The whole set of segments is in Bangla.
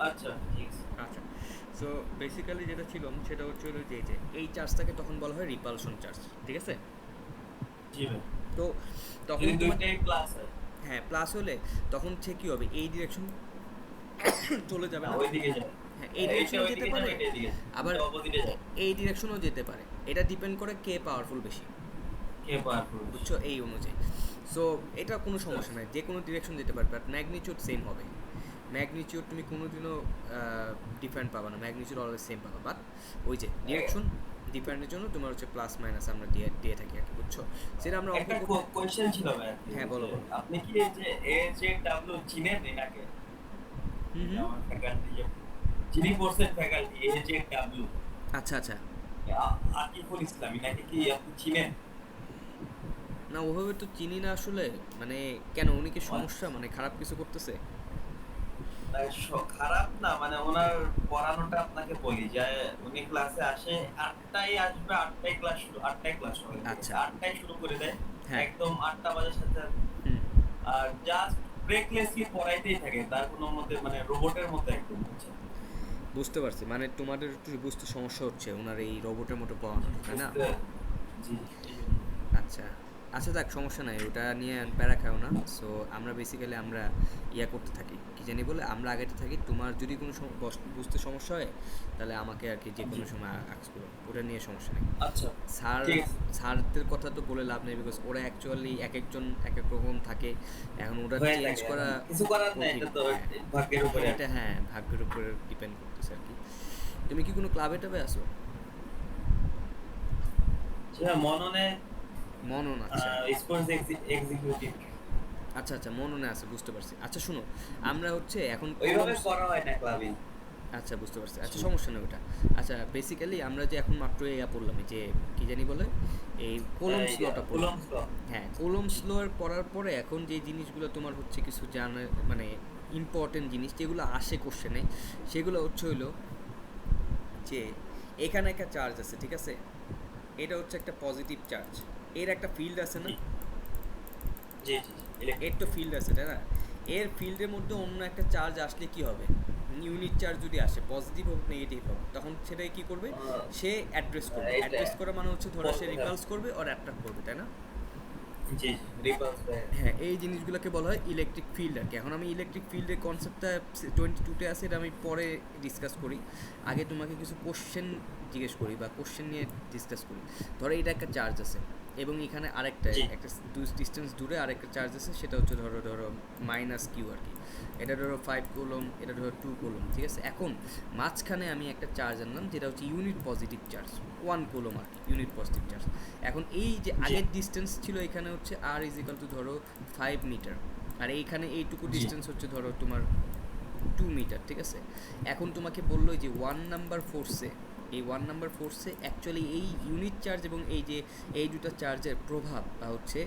আচ্ছা ঠিক আছে। আচ্ছা, সো বেসিক্যালি যেটা ছিল সেটা হচ্ছে হলো যে এই চার্জটাকে তখন বলা হয় রিপালশন চার্জ, ঠিক আছে? জি ভাই। তো তখন যদি তোমার, দুইটাই প্লাস হয়। হ্যাঁ প্লাস হলে তখন সে কী হবে, এই ডিরেকশন চলে যাবে না না? ওইদিকে যায়। হ্যাঁ এই এইটা ডিরেকশনও যেতে ওইদিকে যাবে, পারে, এটা এদিকে যাবে, আবার দুইটা অপোজিটে যায়। এই ডিরেকশনও যেতে পারে। এটা ডিপেন্ড করে কে পাওয়ারফুল বেশি, কে পাওয়ারফুল বেশি। বুঝছো, এই অনুযায়ী। সো এটা কোনো বুঝতে সমস্যা পারছি। নাই, যে কোনো ডিরেকশন যেতে পারে, বাট ম্যাগনিচিউড সেম হবে। ম্যাগনিচিউড তুমি কোনোদিনও ডিফারেন্ট পাবা না, ম্যাগনিচিউড অলওয়েজ সেম পাবা, বাট ওই যে ডিরেকশন ডিফারেন্টের জন্য তোমার হচ্ছে প্লাস মাইনাস আমরা দিয়ে দিয়ে থাকি আর কি, বুঝছো? সেটা আমরা অঙ্ক একটা করতে। কোয়েশ্চেন ছিল ভাই আর কি, হ্যাঁ বলো যে বলো। আপনি কি এই যে এ জে ডাব্লিউ চিনেন এনাকে? হুম হুম। আমার ফ্যাকাল্টি যে যিনি পড়ছেন, ফ্যাকাল্টি এ জে ডাব্লিউ, আচ্ছা আচ্ছা। আকিফুল ইসলাম, এনাকে কি আপনি চিনেন? না ওভাবে তো চিনি না আসলে, মানে কেন, উনি কি ও সমস্যা, আচ্ছা। মানে খারাপ কিছু করতেছে? খারাপ না, মানে ওনার পড়ানোটা আপনাকে বলি যে উনি ক্লাসে আসে 8টায় আসবে, 8টায় ক্লাস শুরু, 8টায় ক্লাস হবে, ঠিক আছে, আচ্ছা। 8টায় শুরু করে দেয় হ্যাঁ। একদম 8টা বাজার সাথে সাথে। হুম। আর জাস্ট ব্রেকলেসলি পড়াইতেই থাকে, তার কোনো মতে মানে রোবটের মতো একদম, বুঝছেন? বুঝতে পারছি, মানে তোমাদের একটু বুঝতে সমস্যা হচ্ছে ওনার এই রোবটের মতো পড়ানোটা, তাই না? বুঝতে, জি এই জন্য। আচ্ছা। আচ্ছা দেখ, সমস্যা নাই, ওটা নিয়ে প্যারা খাও না। সো আমরা বেসিক্যালি আমরা ইয়া করতে থাকি, কি জানি বলে, আমরা আগেতে থাকি। তোমার যদি কোনো বুঝতে সমস্যা হয় তাহলে আমাকে আর কি যে জি কোনো সময় আক্স করো, ওটা নিয়ে সমস্যা নেই। আচ্ছা স্যার, ঠিক আছে। স্যারদের কথা তো বলে লাভ নেই, বিকজ ওরা অ্যাকচুয়ালি এক একজন এক এক রকম থাকে। এখন ওটা হয়ে চেঞ্জ থাকে, করা এখন কিছু করার নাই, কঠিন, এটা তো হ্যাঁ। ভাগ্যের উপরে আর এটা কি। হ্যাঁ ভাগ্যের উপরে ডিপেন্ড করতেছে আর কি। তুমি কি কোনো ক্লাবে টাবে আসো? হ্যাঁ, মননে মনন, আচ্ছা। Sports executive. আচ্ছা আচ্ছা, মননে আছে, বুঝতে পারছি। আচ্ছা শুনো, আমরা হচ্ছে এখন ওইভাবে কলমস। করা হয় না ক্লাবে। আচ্ছা বুঝতে পারছি, আচ্ছা সমস্যা নেই ওটা। আচ্ছা বেসিক্যালি আমরা যে এখন মাত্র ইয়া পড়লাম, এই যে কি জানি বলে, এই কোলমস লটা পড়লাম। Coulomb's law. হ্যাঁ কোলমস ল এর পড়ার পরে এখন যে জিনিসগুলো তোমার হচ্ছে কিছু জানার, মানে ইম্পর্টেন্ট জিনিস যেগুলো আসে কোশ্চেনে, সেগুলো হচ্ছে হইলো যে এখানে একটা চার্জ আছে, ঠিক আছে? এটা হচ্ছে একটা পজিটিভ চার্জ, এর একটা ফিল্ড আছে না? জি জি জি জি, এর ইলেকট্রিক তো ফিল্ড। ফিল্ড আছে তাই না? এর ফিল্ডের মধ্যে অন্য একটা চার্জ আসলে কি হবে? ইউনিট চার্জ যদি আসে, পজিটিভ হোক নেগেটিভ হোক, তখন সেটাই কি করবে? সে অ্যাড্রেস করবে। এইটা অ্যাড্রেস করা মানে হচ্ছে ধরো সে হ্যাঁ, রিপালস করবে আর অ্যাট্রাক্ট করবে, তাই না? জি জি, রিপালস ভাই। হ্যাঁ এই জিনিসগুলোকে বলা হয় ইলেকট্রিক ফিল্ড আর কি। এখন আমি ইলেকট্রিক ফিল্ডের কনসেপ্টটা 22-তে আছে, এটা আমি পরে ডিসকাস করি। আগে তোমাকে কিছু কোশ্চেন জিজ্ঞেস করি বা কোশ্চেন নিয়ে ডিসকাস করি। ধরো এটা একটা চার্জ আছে এবং এখানে আরেকটা জি একটা ডিস্টেন্স দূরে আরেকটা চার্জ আছে, সেটা হচ্ছে ধরো ধরো মাইনাস কিউ আর কি। এটা ধরো 5 কুলম, এটা ধরো 2 কুলম, ঠিক আছে? এখন মাঝখানে আমি একটা চার্জ আনলাম যেটা হচ্ছে ইউনিট পজিটিভ চার্জ, 1 কুলম আর কি, ইউনিট পজিটিভ চার্জ। এখন এই যে জি আগের ডিস্টেন্স ছিল এখানে হচ্ছে আর ইজ ইকাল টু ধরো 5 মিটার, আর এইখানে এইটুকু জি ডিস্টেন্স হচ্ছে ধরো তোমার 2 মিটার, ঠিক আছে? এখন তোমাকে বললো যে 1 নাম্বার ফোর্সে, এই 1 নাম্বার ফোর্সে অ্যাকচুয়ালি এই ইউনিট চার্জ এবং এই যে এই দুটো চার্জের প্রভাব বা হচ্ছে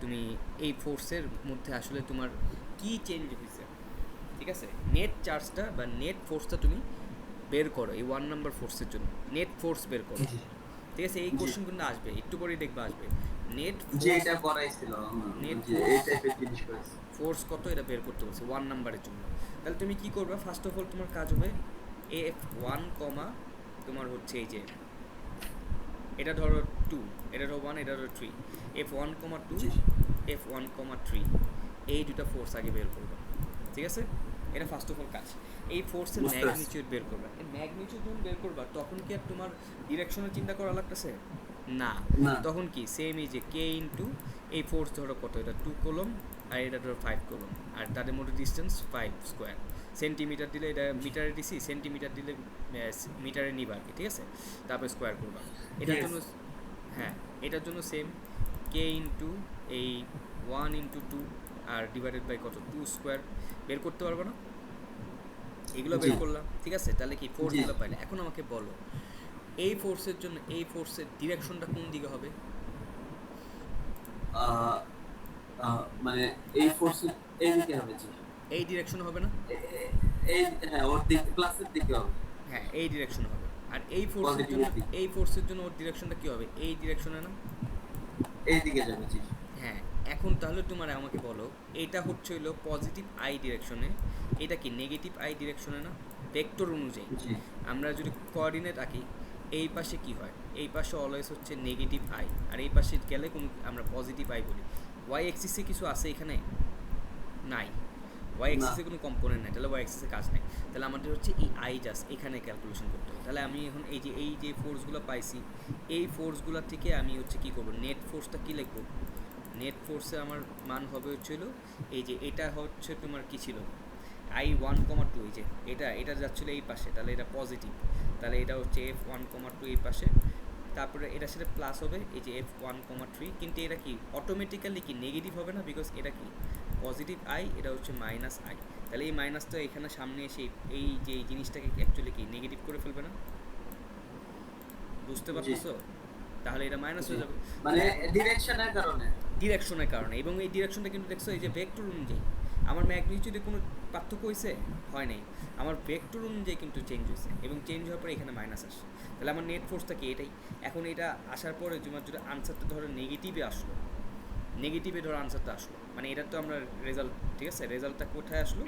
তুমি এই ফোর্সের মধ্যে আসলে তোমার কি চেঞ্জ হয়েছে, ঠিক আছে? নেট চার্জটা বা নেট ফোর্সটা তুমি বের করো এই 1 নাম্বার ফোর্সের জন্য, নেট ফোর্স বের করো, জি ঠিক আছে? এই জি কোশ্চেন কিন্তু আসবে, একটু পরেই দেখবা আসবে। নেট জি, ফোর্স, এটা করাইছিল। নেট জি, ফোর্স, এই টাইপের জিনিস করেছে। ফোর্স কত এটা বের করতে বলছে 1 নাম্বারের জন্য। তাহলে তুমি কি করবা, ফার্স্ট অফ অল তোমার কাজ হবে F1 কমা তোমার হচ্ছে এই যে এটা ধরো 2, এটা ধরো 1, এটা ধরো 3, F1, 2, জি F1, 3, এই দুটো ফোর্স আগে বের করবা, ঠিক আছে? এটা ফার্স্ট অফ অল কাজ। এই ফোর্সের বুঝতে পারছি। ম্যাগনিচিউড বের করবা। এই ম্যাগনিচিউড যখন বের করবা তখন কি আর তোমার ডিরেকশনের চিন্তা করা লাগতেছে? না। না। তখন কি সেম, এই যে কে ইন্টু এই ফোর্স ধরো কত, এটা 2 কুলম আর এটা ধরো 5 কুলম, আর তাদের মধ্যে ডিস্টেন্স 5 স্কোয়ার। সেন্টিমিটার দিলে এটা মিটারে দিছি, সেন্টিমিটার দিলে মিটারে নিবা আর কি, ঠিক আছে? তারপরে স্কোয়ার করবা ঠিক এটার জন্য। আছে। হ্যাঁ এটার জন্য সেম, কে ইন্টু এই 1 ইন্টু 2 আর ডিভাইডেড বাই কত, 2 স্কোয়ার। বের করতে পারবো না? এগুলো জি বের করলাম, ঠিক আছে? তাহলে কি জি ফোর্সগুলো পাইলে, এখন আমাকে বলো এই ফোর্সের জন্য এই ফোর্সের ডিরেকশনটা কোন দিকে হবে? আহ, মানে এই ফোর্স এইদিকে হবে জি। এই ডিরেকশন হবে না? এ- এ- এই, হ্যাঁ, ওর দিকে, প্লাসের দিকে হবে। হ্যাঁ এই ডিরেকশন হবে। আর এই ফোর্সের জন্য, পজিটিভের দিকে এই ফোর্সের জন্য ওর ডিরেকশনটা কী হবে, এই ডিরেকশনে না? এইদিকে যাবে জি। হ্যাঁ। এখন তাহলে তোমার আমাকে বলো, এটা হচ্ছে হলো পজিটিভ আই ডিরেকশনে, এটা কি নেগেটিভ আই ডিরেকশনে না, ভেক্টর অনুযায়ী। জি আমরা যদি কোঅর্ডিনেট আঁকি, এই পাশে কি হয়, এই পাশে অলওয়েজ হচ্ছে নেগেটিভ আই, আর এই পাশে গেলে কোনো আমরা পজিটিভ আই বলি। ওয়াই এক্সিসে কিছু আছে এখানে নাই, ওয়াই না এক্সিসে কোনো কম্পোনেন্ট নাই, তাহলে ওয়াই এক্সিসে কাজ নাই। তাহলে আমাদের হচ্ছে এই আই জাস্ট এখানে ক্যালকুলেশন করতে হবে। তাহলে আমি এখন এই যে ফোর্সগুলো পাইছি, এই ফোর্সগুলো থেকে আমি হচ্ছে কী করবো, নেট ফোর্সটা কী লিখবো, নেট ফোর্সে আমার মান হবে হচ্ছিল এই যে এটা হচ্ছে তোমার কী ছিল, I1,2, এই যে এটা যাচ্ছিলো এই পাশে, তাহলে এটা পজিটিভ, তাহলে এটা হচ্ছে F1,2 এই পাশে, তারপরে এটার সাথে প্লাস হবে এই যে F1,3, কিন্তু এটা কি অটোমেটিক্যালি কি নেগেটিভ হবে না, বিকজ এটা কি পজিটিভ আই, এটা হচ্ছে মাইনাস আই, তাহলে এই মাইনাসটা এখানে সামনে এসে এই যে এই জিনিসটাকে অ্যাকচুয়ালি কি নেগেটিভ করে ফেলবে না, বুঝতে জি পারতেছো? তাহলে এটা মাইনাস জি হয়ে যাবে। মানে ডিরেকশনের কারণে। ডিরেকশনের কারণে, এবং এই ডিরেকশনটা কিন্তু দেখছো এই যে ভেক্টর অনুযায়ী, আমার ম্যাগনিটিউডে কোনো পার্থক্য হয়েছে হয় নাই, আমার ভেক্টর অনুযায়ী কিন্তু চেঞ্জ হয়েছে, এবং চেঞ্জ হওয়ার পরে এখানে মাইনাস আসছে। তাহলে আমার নেট ফোর্সটা কি এটাই। এখন এটা আসার পরে তোমার যদি আনসারটা ধরো নেগেটিভে আসলো, নেগেটিভে ধরো আনসারটা আসলো, মানে এটা তো আমরা রেজাল্ট, ঠিক আছে, রেজাল্টটা কোথায় আসলো,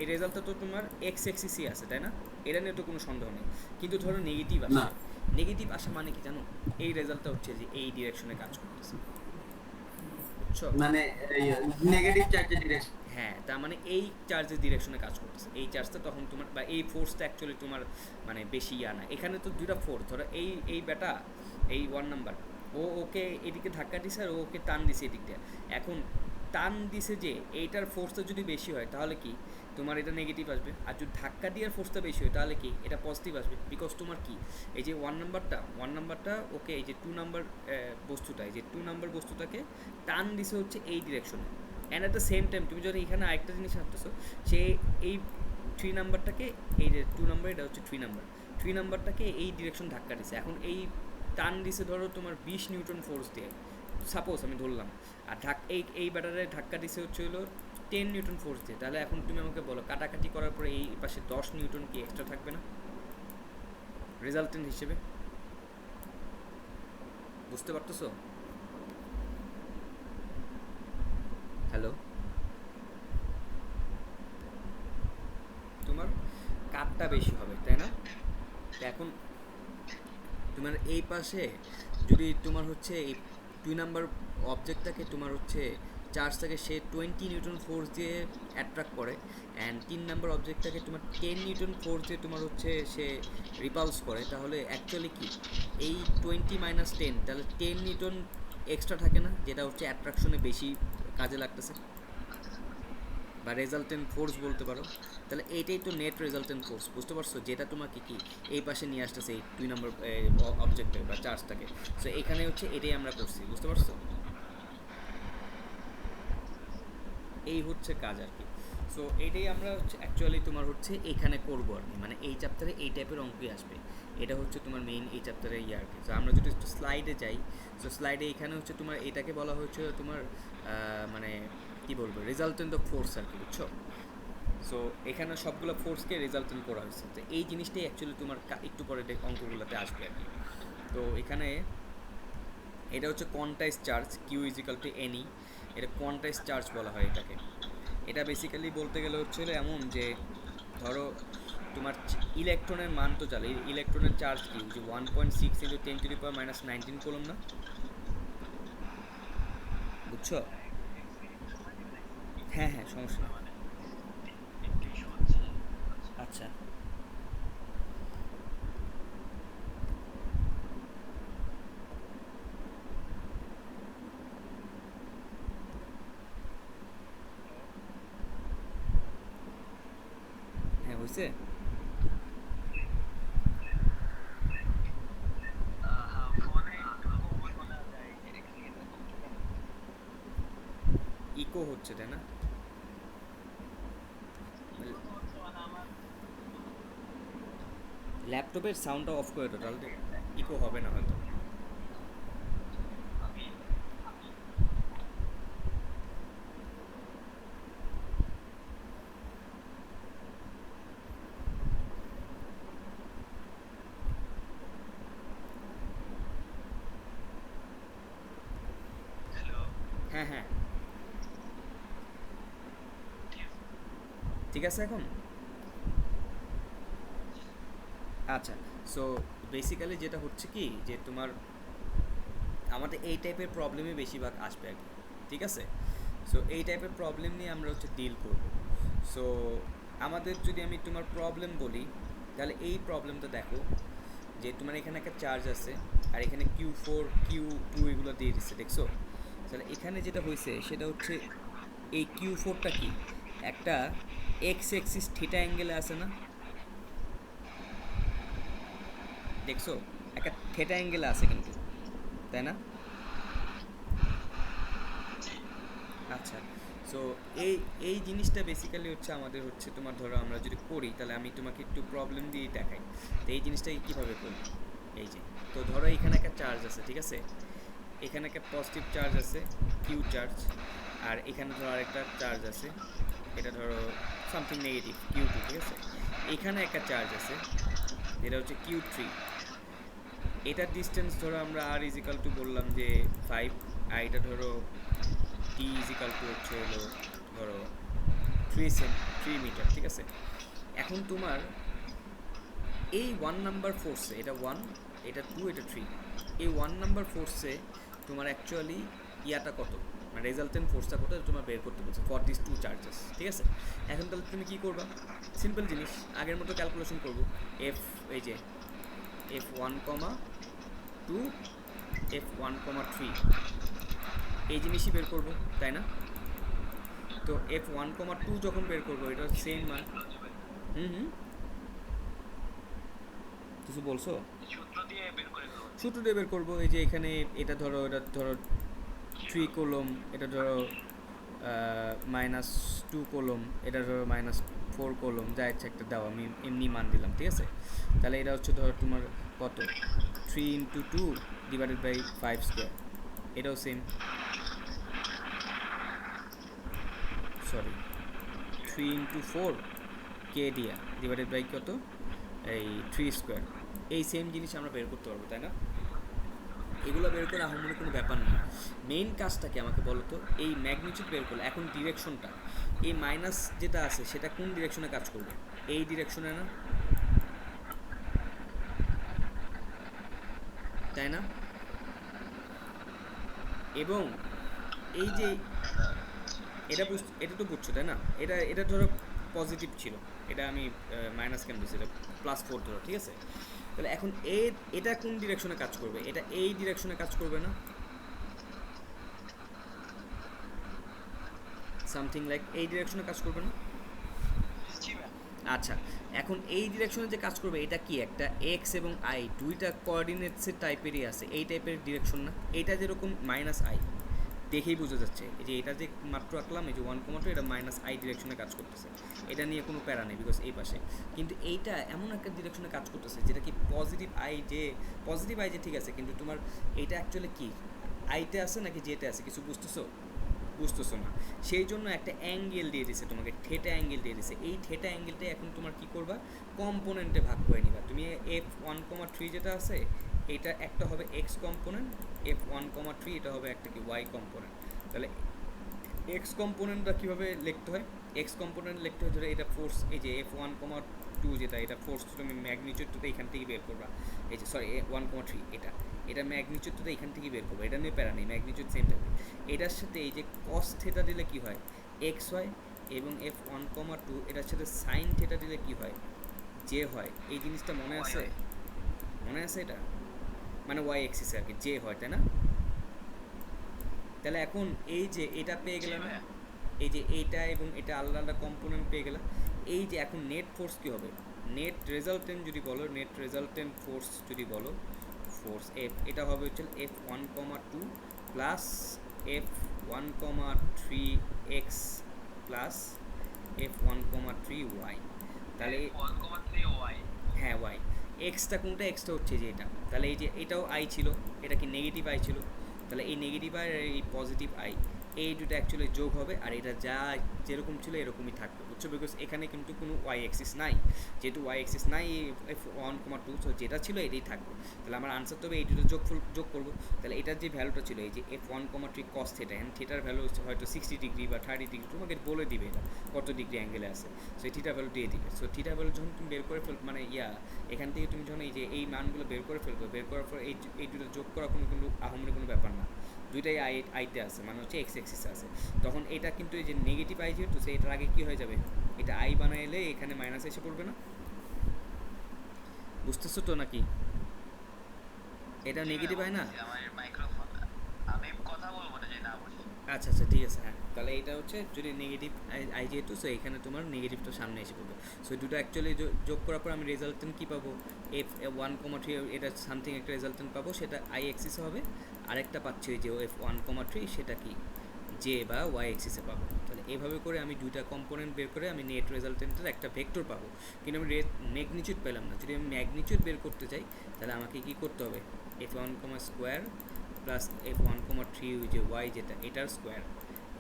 এই রেজাল্টটা তো তোমার এক্স এক্সিসই আছে, তাই না, এটা নিয়ে তো কোনো সন্দেহ নেই। কিন্তু ধরো নেগেটিভ না আসে, নেগেটিভ আসা মানে কি জানো, এই রেজাল্টটা হচ্ছে যে এই ডিরেকশনে কাজ করতেছে, বুঝছো? মানে নেগেটিভ চার্জের ডিরেকশন। হ্যাঁ, তার মানে এই চার্জের ডিরেকশনে কাজ করতেছে, এই চার্জটা তখন তোমার বা এই ফোর্সটা অ্যাকচুয়ালি তোমার মানে বেশি ইয়া না, এখানে তো দুইটা ফোর্স, ধরো এই বেটা, এই 1 নাম্বার, ওকে এদিকে ধাক্কা দিছে আর ওকে টান দিছে এদিক দিয়ে। এখন টান দিছে যে এইটার ফোর্সটা যদি বেশি হয় তাহলে কি তোমার এটা নেগেটিভ আসবে, আর যদি ধাক্কা দেওয়ার ফোর্সটা বেশি হয় তাহলে কি এটা পজিটিভ আসবে, বিকজ তোমার কি এই যে 1 নাম্বারটা ওকে এই যে 2 নাম্বার বস্তুটা, এই যে 2 নাম্বার বস্তুটাকে টান দিছে হচ্ছে এই ডিরেকশনে, and at the same time তুমি যদি এখানে আরেকটা জিনিস ভাবতেছো, সে এই 3 নাম্বারটাকে, এই যে 2 নাম্বার, এটা হচ্ছে 3 নাম্বার, 3 নাম্বারটাকে এই ডিরেকশন ধাক্কা দিছে, এখন এই টান দিছে ধরো তোমার 20 নিউটন ফোর্স দিয়ে, সাপোজ আমি ধরলাম, আর এই ব্যাটারে ধাক্কা দিছে হচ্ছে হলো 10 নিউটন ফোর্স দিয়ে, তাহলে এখন তুমি আমাকে বলো কাটাকাটি করার পরে এই পাশে 10 নিউটন কি এক্সট্রা থাকবে না রেজাল্টেন্ট হিসেবে, বুঝতে পারতেছো? হ্যালো, তোমার কাটটা বেশি হবে, তাই না? এখন তোমার এই পাশে যদি তোমার হচ্ছে এই 2 নাম্বার অবজেক্টটাকে তোমার হচ্ছে চার্জটাকে সে 20 নিউটন ফোর্স দিয়ে অ্যাট্রাক্ট করে, অ্যান্ড 3 নাম্বার অবজেক্টটাকে তোমার 10 নিউটন ফোর্স দিয়ে তোমার হচ্ছে সে রিপালস করে, তাহলে অ্যাকচুয়ালি কি এই 20 - 10, তাহলে 10 নিউটন এক্সট্রা থাকে না, যেটা হচ্ছে অ্যাট্রাকশনে বেশি কাজে লাগতেছে, বা রেজাল্টেন্ট ফোর্স বলতে পারো। তাহলে এইটাই তো নেট রেজাল্টেন্ট ফোর্স, বুঝতে পারছো, যেটা তোমাকে কি এই পাশে নিয়ে আসতেছে এই 2 নাম্বার অবজেক্টটাকে বা চার্জটাকে। সো এখানে হচ্ছে এটাই আমরা করছি, বুঝতে পারছো, এই হচ্ছে কাজ আর কি। সো এটাই আমরা হচ্ছে অ্যাকচুয়ালি তোমার হচ্ছে এখানে করবো আর কি, মানে এই চ্যাপ্টারে এই টাইপের অঙ্কই আসবে, এটা হচ্ছে তোমার মেইন এই চ্যাপ্টারে ইয়ে আর কি। সো আমরা যদি একটু স্লাইডে যাই, সো স্লাইডে এখানে হচ্ছে তোমার এটাকে বলা হচ্ছে তোমার মানে কী বলবো, রেজাল্টেন্ট অফ ফোর্স আর কি, বুঝছো? সো এখানে সবগুলো ফোর্সকে রেজাল্টেন্ট করা হয়েছে, তো এই জিনিসটাই অ্যাকচুয়ালি তোমার একটু পরে অঙ্কগুলোতে আসবে আর কি। তো এখানে এটা হচ্ছে quantise charge, q is equal to n e, এটা কোয়ান্টাইজ চার্জ বলা হয় এটাকে। এটা বেসিক্যালি বলতে গেলে হচ্ছিল এমন যে ধরো তোমার ইলেকট্রনের মান তো জানো, ইলেকট্রনের চার্জ কি যে 1.6 × 10⁻⁻19 কুলম না, বুঝছো? হ্যাঁ হ্যাঁ, সমস্যা নেই। আচ্ছা, হ্যাঁ হয়েছে। ইকো হচ্ছে, তাই না? ল্যাপটপের সাউন্ডটা অফ করে দাও, তাহলে ইকো হবে না হয়তো। হ্যাঁ হ্যাঁ, ঠিক আছে এখন? আচ্ছা, সো বেসিক্যালি যেটা হচ্ছে কি যে তোমার আমাদের এই টাইপের প্রবলেমই বেশিরভাগ আসবে আর কি, ঠিক আছে? সো এই টাইপের প্রবলেম নিয়ে আমরা হচ্ছে ডিল করব। সো আমাদের যদি আমি তোমার প্রবলেম বলি, তাহলে এই প্রবলেমটা দেখো যে তোমার এখানে একটা চার্জ আছে আর এখানে Q4 Q2 এগুলো দিয়ে দিচ্ছে, দেখছো? তাহলে এখানে যেটা হয়েছে সেটা হচ্ছে এই Q4টা কি একটা এক্স এক্সিস থিটা অ্যাঙ্গেলে আছে না, দেখছো? একটা থিটা অ্যাঙ্গেলে আছে কিন্তু, তাই না? আচ্ছা, সো এই এই জিনিসটা বেসিক্যালি হচ্ছে আমাদের হচ্ছে তোমার ধরো আমরা যদি করি তাহলে আমি তোমাকে একটু প্রবলেম দিয়ে দেখাই। তো এই জিনিসটাকে কীভাবে করি, এই যে তো ধরো এখানে একটা চার্জ আছে, ঠিক আছে? এখানে একটা পজিটিভ চার্জ আছে কিউ চার্জ, আর এখানে ধরো আরেকটা চার্জ আছে, এটা ধরো সামথিং নেগেটিভ Q2, ঠিক আছে? এখানে একটা চার্জ আছে, এটা হচ্ছে Q3। এটার ডিস্টেন্স ধরো আমরা আর ইজিক্যাল টু বললাম যে 5, আর এটা ধরো টি ইজিক্যাল টু হচ্ছে হলো ধরো 3 মিটার, ঠিক আছে? এখন তোমার এই 1 নাম্বার ফোর্সে, এটা 1, এটা 2, এটা 3, এই 1 নাম্বার ফোর্সে তোমার অ্যাকচুয়ালি ইয়াটা কত, মানে রেজাল্টেন্ট ফোর্সটা কত তোমার বের করতে বলছে ফর দিস 2 চার্জেস, ঠিক আছে? এখন তাহলে তুমি কী করবা? সিম্পল জিনিস, আগের মতো ক্যালকুলেশন করবো। এফ, এই যে F1,2, F1,3 এই জিনিসই বের করবো, তাই না? তো F1,2 যখন বের করবো এটা সেম মান। হুম, কিছু বলছো? সূত্র দিয়ে বের করবো। এই যে এখানে এটা ধরো 3 কলম, এটা ধরো -2 কলম, এটা ধরো -4 কলম, যা ইচ্ছা একটা দাও, আমি এমনি মান দিলাম, ঠিক আছে? তাহলে এটা হচ্ছে ধরো তোমার কত, 3 × 2 / 5 স্কোয়ার, এটাও সেম, সরি 3 × 4 কে দিয়া ডিভাইডেড বাই কত, এই 3 স্কোয়ার। এই সেম জিনিস আমরা বের করতে পারবো, তাই না? এগুলো বের করে আহমনি কোনো ব্যাপার না। মেইন কাজটা কি আমাকে বলো তো, এই ম্যাগনিটিউড বের করলে এখন ডিরেকশনটা, এই মাইনাস যেটা আছে সেটা কোন ডিরেকশনে কাজ করবে? এই ডিরেকশনে না, তাই না? এবং এই যে এটা তো বুঝছো, তাই না? এটা ধরো পজিটিভ ছিল, এটা আমি মাইনাস কেন দিচ্ছি, এটা +4 ধরো, ঠিক আছে? তাহলে এখন এটা কোন ডিরেকশনে কাজ করবে? এটা এই ডিরেকশনে কাজ করবে না, সামথিং লাইক এই ডিরেকশনে কাজ করবে না? আচ্ছা, এখন এই ডিরেকশনে যে কাজ করবে এটা কি একটা এক্স এবং আই দুইটা কোঅর্ডিনেটসের টাইপেরই আছে, এই টাইপের ডিরেকশন না? এটা যেরকম -i দেখেই বোঝা যাচ্ছে, এই যে এটা যে মাত্র আঁকলাম, এই যে 1,2 এটা -i ডিরেকশনে কাজ করতেছে, এটা নিয়ে কোনো প্যারা নেই বিকজ এই পাশে। কিন্তু এইটা এমন একটা ডিরেকশনে কাজ করতেছে যেটা কি পজিটিভ আই যে ঠিক আছে, কিন্তু তোমার এইটা অ্যাকচুয়ালি কি আইতে আছে নাকি জেতে আছে, কিছু বুঝতেছো না। সেই জন্য একটা অ্যাঙ্গেল দিয়ে দিছে তোমাকে, থেটা অ্যাঙ্গেল দিয়ে দিছে। এই থেটা অ্যাঙ্গেলটা এখন তোমার কি করবা, কম্পোনেন্টে ভাগ করে নিবা। তুমি F1,3 যেটা আছে এটা একটা হবে এক্স কম্পোনেন্ট, F1,3 এটা হবে একটা কি ওয়াই কম্পোনেন্ট। তাহলে এক্স কম্পোনেন্টটা কীভাবে লিখতে হয়? এক্স কম্পোনেন্ট লিখতে হয় ধরে এটা ফোর্স, এই যে F1,2 যেটা এটা ফোর্স, তুমি ম্যাগনিটিউডটা এখান থেকে বের করবা, এই যে সরি 1,3 এটা ম্যাগনিটিউডটা এখান থেকে বের করবো, এটা নিয়ে প্যারা নেই, ম্যাগনিটিউড সেম থাকবে। এটার সাথে এই যে কস থেটা দিলে কি হয়, এক্স হয়, এবং F1,2 এটার সাথে সাইন থেটা দিলে কি হয়, জে হয়। এই জিনিসটা মনে আছে? এটা মানে ওয়াই এক্সিসে আর কি জে হয়, তাই না? তাহলে এখন এই যে এটা পেয়ে গেলাম, এই যে এইটা এবং এটা আলাদা আলাদা কম্পোনেন্ট পেয়ে গেলাম। এই যে এখন নেট ফোর্স কী হবে, নেট রেজাল্টেন্ট ফোর্স যদি বলো, ফোর্স এফ, এটা হবে হচ্ছে F1,2 plus F1,3 x plus F1,3 Y. তাহলে হ্যাঁ ওয়াই, এক্সটা কোনটা, এক্সটা হচ্ছে যে এটা। তাহলে এই যে এটাও আই ছিল, এটা কি নেগেটিভ আই ছিল, তাহলে এই নেগেটিভ আই আর এই পজিটিভ আই এই দুটো অ্যাকচুয়ালি যোগ হবে, আর এটা যা যেরকম ছিল এরকমই থাকবে, বুঝছো? বিকজ এখানে কিন্তু কোনো ওয়াই অ্যাক্সিস নাই, যেহেতু ওয়াই অ্যাক্সিস নাই F1,2, সো যেটা ছিল এটাই থাকবে। তাহলে আমার আনসার তো হবে এই দুটো যোগ করবো। তাহলে এটার যে ভ্যালুটা ছিল এই যে F1,3 cos থিটা, অ্যান্ড থিটার ভ্যালু হয়তো 60 ডিগ্রি বা 30 ডিগ্রি, তোমাকে বলে দিবে এটা কত ডিগ্রি অ্যাঙ্গেলে আছে, সো থিটা ভ্যালু দিয়ে দিবে। সো থিটা ভ্যালু যখন তুমি বের করে মানে এখান থেকে তুমি যখন এই যে এই মানগুলো বের করে ফেলবে, বের করার পর এই দুটো যোগ করা কোনো আহামরি কোনো ব্যাপার না, দুইটাই আইতে আছে, মানে হচ্ছে এক্স এক্সিসে আছে। তখন এটা কিন্তু এই যে নেগেটিভ আই যেহেতু, সে এটার আগে কী হয়ে যাবে, এটা আই বানাইলে এখানে মাইনাস এসে পড়বে না, বুঝতেছো তো নাকি? এটা নেগেটিভ আই না? আচ্ছা আচ্ছা ঠিক আছে, হ্যাঁ। তাহলে এটা হচ্ছে যদি নেগেটিভ আই যেহেতু, সো এখানে তোমার নেগেটিভটা সামনে এসে পড়বে। সো দুটো অ্যাকচুয়ালি যোগ করার পর আমি রেজাল্টেন্ট কী পাবো, F1,3 এটা সামথিং একটা রেজাল্টেন্ট পাবো, সেটা আই এক্সিসে হবে। আরেকটা পাচ্ছি ওই যে F1,3, সেটা কি জে বা ওয়াই এক্সিসে পাবো। তাহলে এভাবে করে আমি দুইটা কম্পোনেন্ট বের করে আমি নেট রেজাল্টেন্টের একটা ভেক্টর পাবো, কিন্তু আমি ম্যাগনিচিউড পেলাম না। যদি আমি ম্যাগনিচিউড বের করতে চাই তাহলে আমাকে কী করতে হবে, F1, স্কোয়ার প্লাস F1,3 ওই যে ওয়াই যেটা, এটার স্কোয়ার,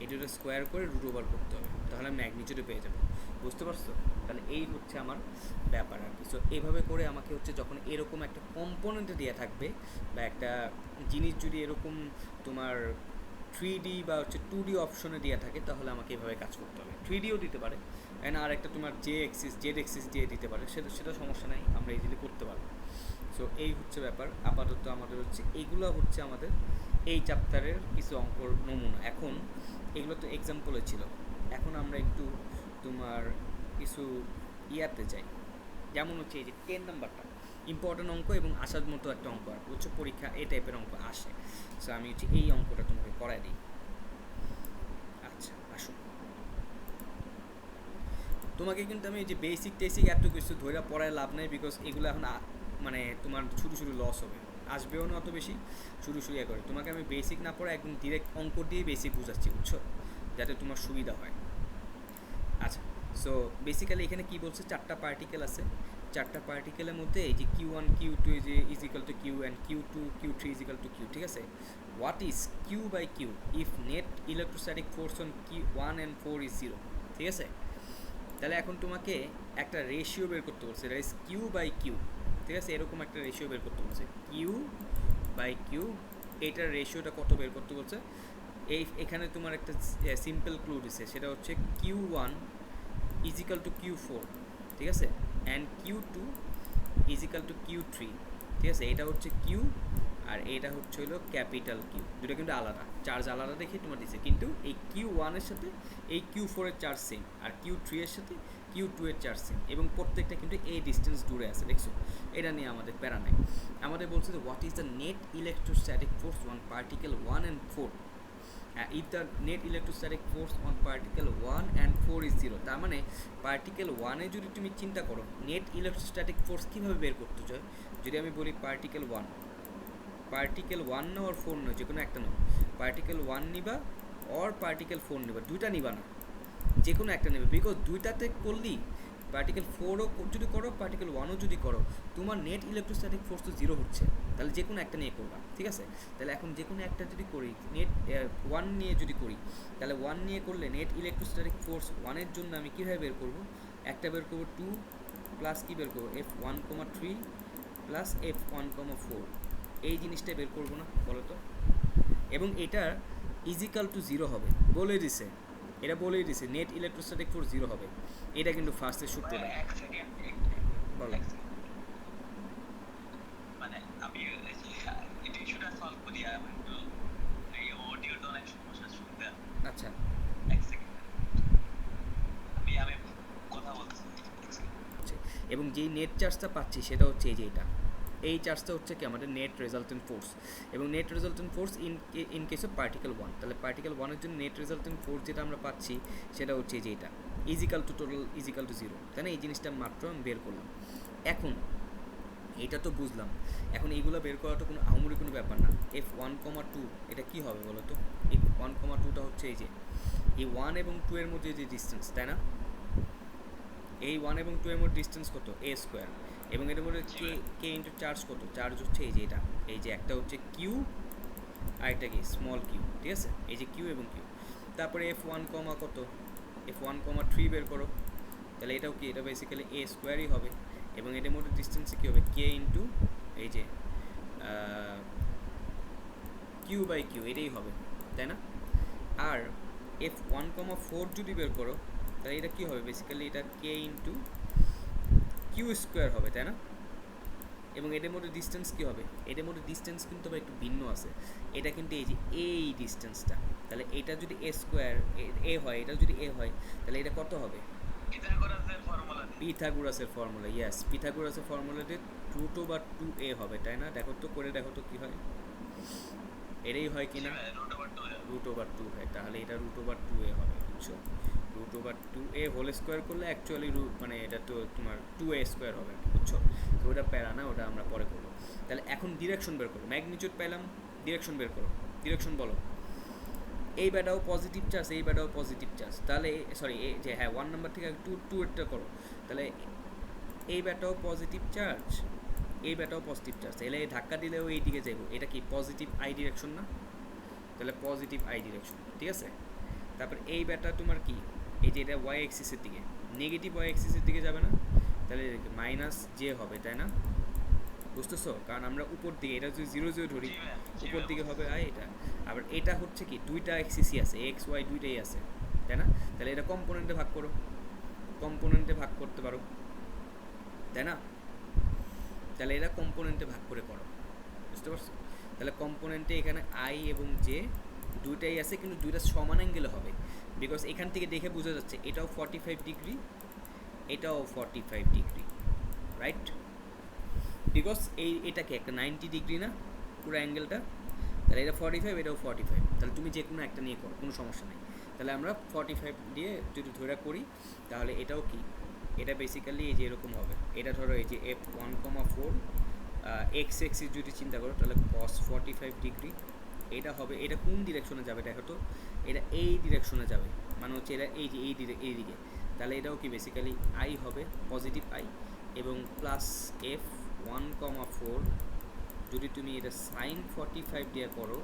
এটার স্কোয়ার করে রুট ওভার করতে হবে, তাহলে আমি ম্যাগনিচিউডে পেয়ে যাবো, বুঝতে পারছো? তাহলে এই হচ্ছে আমার ব্যাপার আর কি। সো এইভাবে করে আমাকে হচ্ছে যখন এরকম একটা কম্পোনেন্টে দেওয়া থাকবে, বা একটা জিনিস যদি এরকম তোমার 3D বা হচ্ছে 2D অপশনে দেওয়া থাকে, তাহলে আমাকে এভাবে কাজ করতে হবে। 3Dও দিতে পারে, অ্যান্ড আর একটা তোমার জেড এক্সিস দিয়ে দিতে পারে, সেটা সমস্যা নাই, আমরা ইজিলি করতে পারবো। সো এই হচ্ছে ব্যাপার। আপাতত আমাদের হচ্ছে এইগুলো হচ্ছে আমাদের এই চ্যাপ্টারের কিছু অঙ্কর নমুনা। এখন এগুলো তো এক্সাম্পলে ছিল, এখন আমরা একটু তোমার কিছু ইয়াতে যাই, যেমন হচ্ছে এই যে 10 নাম্বারটা ইম্পর্টেন্ট অঙ্ক এবং আসার মতো একটা অঙ্ক, আর উচ্চ পরীক্ষা এই টাইপের অঙ্ক আসে। সো আমি হচ্ছে এই অঙ্কটা তোমাকে করাই দিই। আচ্ছা আসো, তোমাকে কিন্তু আমি যে বেসিক টেসিক এত কিছু ধরে পড়ায় লাভ নেই, বিকজ এগুলো এখন মানে তোমার শুরু লস হবে, আসবেও না অত বেশি, শুরু করে। তোমাকে আমি বেসিক না পড়ে একদম ডিরেক্ট অঙ্ক দিয়ে বেসিক বুঝাচ্ছি, বুঝছো, যাতে তোমার সুবিধা হয়। আচ্ছা, সো বেসিক্যালি এখানে কি বলছে, চারটা পার্টিকেল আছে, চারটা পার্টিকেলের মধ্যে এই যে Q1 Q2 is equal to Q, and Q2 Q3 is equal to Q, ঠিক আছে? What is Q by Q if net electrostatic force on Q1 and 4 is 0, ঠিক আছে? তাহলে এখন তোমাকে একটা রেশিও বের করতে বলছে, এটা ইজ কিউ বাই কিউ, ঠিক আছে? এরকম একটা রেশিও বের করতে বলছে, কিউ বাই কিউ, এইটার রেশিওটা কত বের করতে বলছে। এখানে তোমার একটা সিম্পল ক্লু দিছে, সেটা হচ্ছে Q1 is equal two Q4, ঠিক আছে? And Q2 is equal two Q3, ঠিক আছে? এটা হচ্ছে কিউ আর এটা হচ্ছে হলো ক্যাপিটাল কিউ, দুটো কিন্তু আলাদা, চার্জ আলাদা দেখে তোমার দিচ্ছে, কিন্তু এই Q1 এর সাথে এই Q4 এর চার্জ সেম, আর Q3 এর সাথে Q2 এর চার্জ সেম, এবং প্রত্যেকটা কিন্তু এই ডিস্টেন্স দূরে আছে, দেখছো? এটা নিয়ে আমাদের প্যারা নেই। আমাদের বলছে যে what is the net electrostatic force on particle 1 and 4 if the net electrostatic force on particle 1 and 4 is 0, তার মানে পার্টিকেল 1-এ যদি তুমি চিন্তা করো নেট ইলেকট্রোস্ট্যাটিক ফোর্স কীভাবে বের করতে চাই, যদি আমি বলি পার্টিকেল 1 না আর 4 নয়, যে কোনো একটা নাও, পার্টিকেল 1 নিবা আর পার্টিকেল 4 নিবা, দুইটা নিবা না, যে কোনো একটা নেবে, বিকজ দুইটাতে করলেই পার্টিকেল 4ও যদি করো পার্টিকেল 1ও যদি করো, তোমার নেট ইলেকট্রোস্ট্যাটিক ফোর্স তো 0 হচ্ছে, তাহলে যে কোনো একটা নিয়ে করবা, ঠিক আছে? তাহলে এখন যে কোনো একটা যদি করি, নেট 1 নিয়ে যদি করি, তাহলে 1 নিয়ে করলে নেট ইলেকট্রোস্ট্যাটিক ফোর্স 1-এর জন্য আমি কীভাবে বের করবো, একটা বের করবো 2 প্লাস কী বের করবো, F1,3 প্লাস F1,4, এই জিনিসটা বের করবো না বলো তো? এবং এটা ইজিক্যাল টু 0 হবে, বলে দিছে, এটা বলেই দিছে নেট ইলেকট্রোস্ট্যাটিক ফোর্স 0 হবে, এটা কিন্তু ফার্স্টের সূত্রটা। বলো। মানে আমি এই ইস্যুটা সলভ করি, এই অডিওটা অনেক সমস্যা শুনতে। আচ্ছা, এক সেকেন্ড, আমি কথা বলছি। এবং যেই নেট চার্জটা পাচ্ছি সেটা হচ্ছে এই যে এটা, এই চার্জটা হচ্ছে কি আমাদের নেট রেজাল্টেন্ট ফোর্স, এবং net resultant force in case of particle 1, তাহলে পার্টিকেল 1-এর জন্য নেট রেজাল্টেন্ট ফোর্স যেটা আমরা পাচ্ছি সেটা হচ্ছে এই যে এটা, is equal to total is equal to 0, তাই না? এই জিনিসটা মাত্র আমি বের করলাম। এখন এটা তো বুঝলাম, এখন এইগুলো বের করাটা কোনো আহামরি কোনো ব্যাপার না। F1,2 এটা কি হবে বলো তো? F1,2টা হচ্ছে এই যে এই 1 এবং 2 এর মধ্যে যে ডিস্টেন্স, তাই না? এই 1 এবং 2 এর মধ্যে ডিস্টেন্স কত, a স্কোয়ার, এবং এটার মধ্যে কে ইন্টু চার্জ কত, চার্জ হচ্ছে এই যে এটা, এই যে একটা হচ্ছে কিউ আর একটা কি স্মল কিউ, ঠিক আছে? এই যে কিউ এবং কিউ, তারপরে এফ ওয়ান কমা কত, এফ ওয়ান কমা থ্রি বের করো, তাহলে এটাও কি, এটা বেসিক্যালি এ স্কোয়ারই হবে, এবং এটার মধ্যে ডিস্টেন্সে কী হবে, কে ইন্টু এই যে কিউ বাই কিউ, এটাই হবে, তাই না? আর এফ ওয়ান কমা ফোর যদি বের করো, তাহলে এটা কী হবে, বেসিক্যালি এটা কে ইন্টু কিউ স্কোয়ার হবে, তাই না? এবং এটার মধ্যে ডিস্টেন্স কী হবে, এটার মধ্যে ডিস্টেন্স কিন্তু আবার একটু ভিন্ন আছে, এটা কিন্তু এই যে এই ডিস্টেন্সটা, তাহলে এটা যদি এ স্কোয়ার এ হয়, এটা যদি এ হয়, তাহলে এটা কত হবে, পিথাগোরাসের ফর্মুলা, ইয়েস, পিথাগোরাসের ফর্মুলাতে রুট ওভার টু এ হবে, তাই না? দেখো তো, করে দেখো তো কী হয়, এটাই হয় কি না, রুট ওভার টু হয়, তাহলে এটা রুট ওভার টু এ হবে, বুঝছো? রুট ওভার টু এ হোল স্কোয়ার করলে অ্যাকচুয়ালি মানে এটা তো তোমার টু এ স্কোয়ার হবে, বুঝছো? তো ওটা প্যারা না, ওটা আমরা পরে করবো। তাহলে এখন ডিরেকশন বের করো, ম্যাগনিটিউড পেলাম, ডিরেকশন বের করো, ডিরেকশন বলো। এই ব্যাটাও পজিটিভ চার্জ, এই ব্যাটাও পজিটিভ চার্জ, তাহলে সরি এই যে হ্যাঁ 1 নাম্বার থেকে টু এরটা করো, তাহলে এই ব্যাটাও পজিটিভ চার্জ, এই ব্যাটাও পজিটিভ চার্জ, তাহলে ধাক্কা দিলেও এই দিকে যাইব, এটা কি পজিটিভ আই ডিরেকশন না? তাহলে পজিটিভ আই ডিরেকশন, ঠিক আছে? তারপর এই ব্যাটা তোমার কি, এই যে এটা ওয়াই এক্সিসের দিকে, নেগেটিভ ওয়াই এক্সিসের দিকে যাবে না, তাহলে মাইনাস জে হবে, তাই না? বুঝতেছো? কারণ আমরা উপর দিকে, এটা যদি জিরো জিরো ধরি, উপর দিকে হবে আই এটা, আবার এটা হচ্ছে কি দুইটা এক্সিসই আছে, এক্স ওয়াই দুইটাই আছে, তাই না? তাহলে এটা কম্পোনেন্টে ভাগ করো, কম্পোনেন্টে ভাগ করতে পারো, তাই না? তাহলে এরা কম্পোনেন্টে ভাগ করে করো, বুঝতে পারছো? তাহলে কম্পোনেন্টে এখানে আই এবং জে দুইটাই আছে, কিন্তু দুইটা সমান অ্যাঙ্গেলে হবে, বিকজ এখান থেকে দেখে বোঝা যাচ্ছে এটাও 45 ডিগ্রি, এটাও 45 ডিগ্রি, রাইট? বিকজ এটাকে একটা 90 ডিগ্রি না পুরো অ্যাঙ্গেলটা, তাহলে এটা 45, এটাও 45, তাহলে তুমি যে কোনো একটা নিয়ে করো, কোনো সমস্যা নেই। তাহলে আমরা 45 দিয়ে যদি ধরে করি, তাহলে এটাও কি, এটা বেসিক্যালি এই যে এরকম হবে, এটা ধরো এই যে F one comma four x axis যদি চিন্তা করো, তাহলে কস 45 ডিগ্রি, এটা হবে, এটা কোন ডিরেকশনে যাবে দেখো তো, এটা এই ডিরেকশনে যাবে, মানে হচ্ছে এটা এই যে এই দিকে, তাহলে এটাও কি বেসিক্যালি আই হবে, পজিটিভ আই, এবং plus F one comma four যদি তুমি এটা সাইন 45 দিয়ে করো,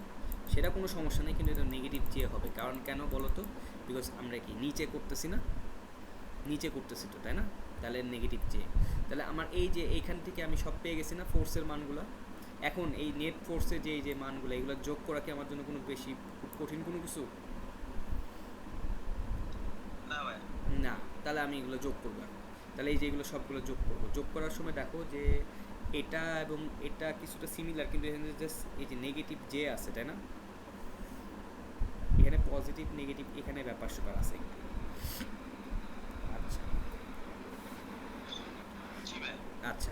সেটা কোনো সমস্যা নেই, কিন্তু এটা নেগেটিভ জে হবে, কারণ কেন বলো তো, বিকজ আমরা কি নিচে করতেছি না, নিচে করতেছি তো, তাই না? তাহলে নেগেটিভ জে, তাহলে আমার এই যে এইখান থেকে আমি সব পেয়ে গেছি না ফোর্সের মানগুলো, এখন এই নেট ফোর্সে যে এই যে মানগুলো, এগুলো যোগ করা কি আমার জন্য কোনো বেশি খুব কঠিন কোনো কিছু না? তাহলে আমি এগুলো যোগ করবো, তাহলে এই যে এগুলো সবগুলো যোগ করবো, যোগ করার সময় দেখো যে এটা এবং এটা কিছুটা সিমিলার, কিন্তু এখানে জাস্ট এই যে নেগেটিভ জে আছে, তাই না? এখানে পজিটিভ নেগেটিভ এখানে ব্যাপার স্যাপার আছে। আচ্ছা আচ্ছা,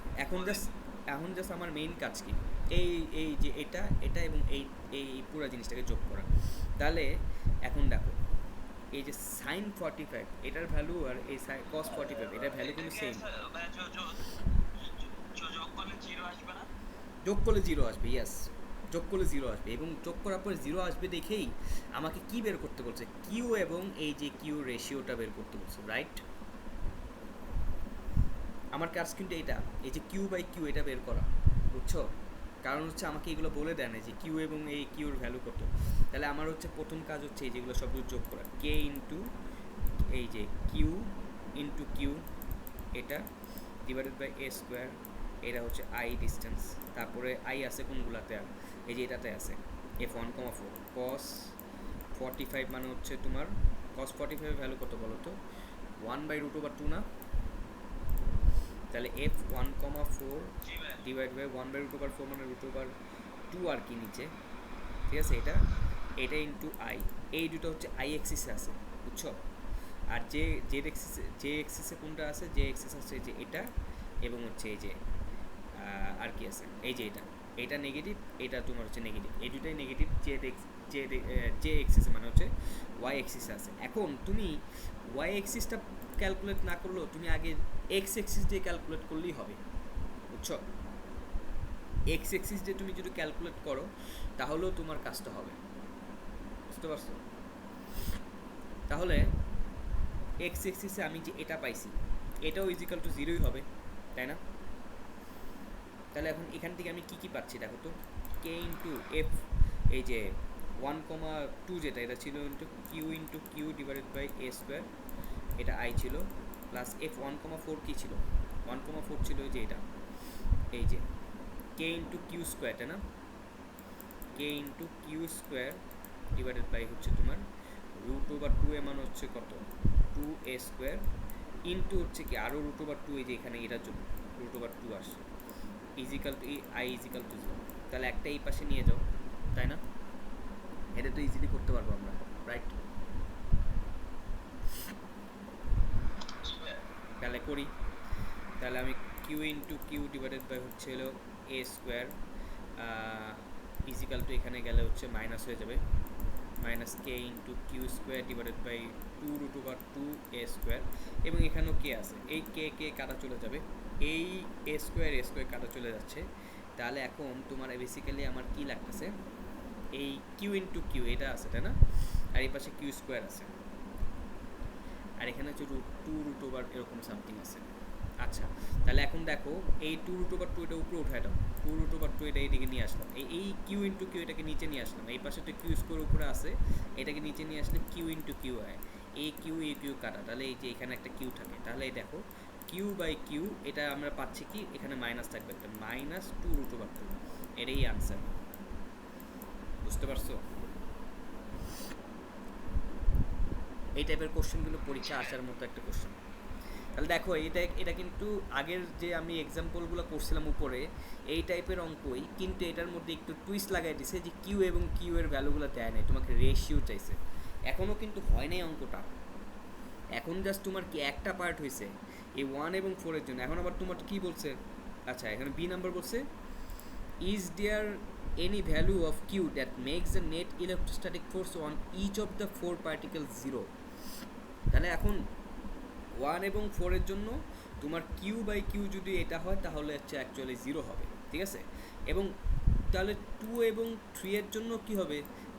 এখন জাস্ট আমার মেইন কাজ কি, এই যে এটা এটা এবং এই পুরো জিনিসটাকে যোগ করা। তাহলে এখন দেখো এই যে সাইন 45 এটার ভ্যালু আর এই কস 45 এটার ভ্যালু কিন্তু সেম, যোগ করলে জিরো আসবে, ইয়েস, যোগ করলে জিরো আসবে, এবং যোগ করার পর জিরো আসবে দেখেই আমাকে কি বের করতে বলছে, কিউ এবং এই যে কিউ রেশিওটা বের করতে বলছে, রাইট? আমার কাজ কিন্তু এটা, এই যে কিউ বাই কিউ এটা বের করা, বুঝছো? কারণ হচ্ছে আমাকে এগুলো বলে দেয় না যে কিউ এবং এই কিউর ভ্যালু কত, তাহলে আমার হচ্ছে প্রথম কাজ হচ্ছে এই যেগুলো সবগুলো যোগ করা, কে ইন্টু এই যে কিউ ইন্টু কিউ এটা ডিভাইডেড বাই এ স্কোয়ার, এটা হচ্ছে আই ডিস্টেন্স, তারপরে আই আছে কোনগুলাতে, আর এই যে এটাতে আছে এফ ওয়ান কমা ফোর, কস 45 মানে হচ্ছে তোমার কস 45 ভ্যালু কত বলো তো, 1/√2 না, তাহলে F one comma four divide by 1/√4 মানে √2 আর কি নিচে, ঠিক আছে? এটা ইন্টু আই, এই দুটো হচ্ছে আই এক্সিসে আছে, বুঝছো? আর যে এক্সিসে কোনটা আছে, যে এক্সিস আছে যে এটা, এবং হচ্ছে এই যে আর কি আছে, এই যে এটা নেগেটিভ, এটা তোমার হচ্ছে নেগেটিভ, এই দুটাই নেগেটিভ, যে এক্সিসে মানে হচ্ছে ওয়াই এক্সিসে আছে। এখন তুমি ওয়াই এক্সিসটা ক্যালকুলেট না করলেও তুমি আগে এক্স এক্সিস দিয়ে ক্যালকুলেট করলেই হবে, বুঝছো? এক্স এক্সিস দিয়ে তুমি যদি ক্যালকুলেট করো তাহলেও তোমার কাজটা হবে, বুঝতে পারছো? তাহলে এক্স এক্সিসে আমি যে এটা পাইছি, এটাও ইজিক্যাল টু জিরোই হবে, তাই না? তাহলে এখন এখান থেকে আমি কি কি পাচ্ছি দেখো তো, কে ইন্টু এফ, এই যে 1,2 যেটা এটা ছিল into Q divided by a square, এটা আই ছিল, প্লাস এফ 1,4 কী ছিল, 1,4 ছিল যে এটা, এই যে কে ইন্টু কিউ স্কোয়ার, তাই না, k into Q square divided by হচ্ছে তোমার √2 এ মান হচ্ছে কত, 2a স্কোয়ার, ইন্টু হচ্ছে কি আরও √2 এই যে এখানে এটার জন্য √2 আসছে, is equal to I is equal to 0। তাহলে একটা এই পাশে নিয়ে যাও, তাই না, এটা তো ইজিলি করতে পারবো আমরা, রাইট? তাহলে করি, তাহলে আমি Q into Q divided by হচ্ছে হলো এ স্কোয়ার ইজিক্যাল টু এখানে গেলে হচ্ছে মাইনাস হয়ে যাবে, minus k into Q square divided by 2√2 a square, এবং এখানেও কে আছে, এই কে কাটা চলে যাবে, এই এ স্কোয়ার কাটা চলে যাচ্ছে। তাহলে এখন তোমার বেসিক্যালি আমার কি লাগতেছে, এই কিউ ইন্টু কিউ এটা আছে, তাই না, আর এই পাশে কিউ স্কোয়ার আছে, আর এখানে হচ্ছে √2 এরকম সামথিং আছে। আচ্ছা, তাহলে এখন দেখো এই 2√2 এটা উপরে উঠায় দাও, 2√2 এটা এইদিকে নিয়ে আসলাম, এই কিউ ইন্টু কিউ এটাকে নিচে নিয়ে আসলাম, এই পাশে তো কিউ স্কোয়ার উপরে আছে, এটাকে নিচে নিয়ে আসলে কিউ ইন্টু কিউ হয়, এই কিউ কাটা, তাহলে এই যে এখানে একটা কিউ থাকে, তাহলে এই দেখো কিউ বাই কিউ এটা আমরা পাচ্ছি কি, এখানে মাইনাস থাকবে একটা, মাইনাস 2√2, এটাই আনসার। বুঝতে পারছো? এই টাইপের কোশ্চেনগুলো পরীক্ষা আসার মতো একটা কোশ্চেন। তাহলে দেখো এটা কিন্তু আগের যে আমি এক্সাম্পলগুলো করছিলাম উপরে এই টাইপের অঙ্কই, কিন্তু এটার মধ্যে একটু টুইস্ট লাগাই দিছে যে কিউ এবং কিউ এর ভ্যালুগুলো দেয় নাই, তোমাকে রেশিও চাইছে। এখনও কিন্তু হয় নাই অঙ্কটা, এখন জাস্ট তোমার কি একটা পার্ট হয়েছে এই 1 এবং 4 এর জন্য। এখন আবার তোমার কি বলছে, আচ্ছা এখানে বি নাম্বার বলছে is there any value of q that makes the net electrostatic force on each of the 4 particles 0। তাহলে এখন 1 এবং 4 এর জন্য তোমার কিউ বাই কিউ যদি এটা হয় তাহলে হচ্ছে অ্যাকচুয়ালি 0 হবে, ঠিক আছে। এবং তাহলে 2 এবং 3 এর জন্য কি হবে,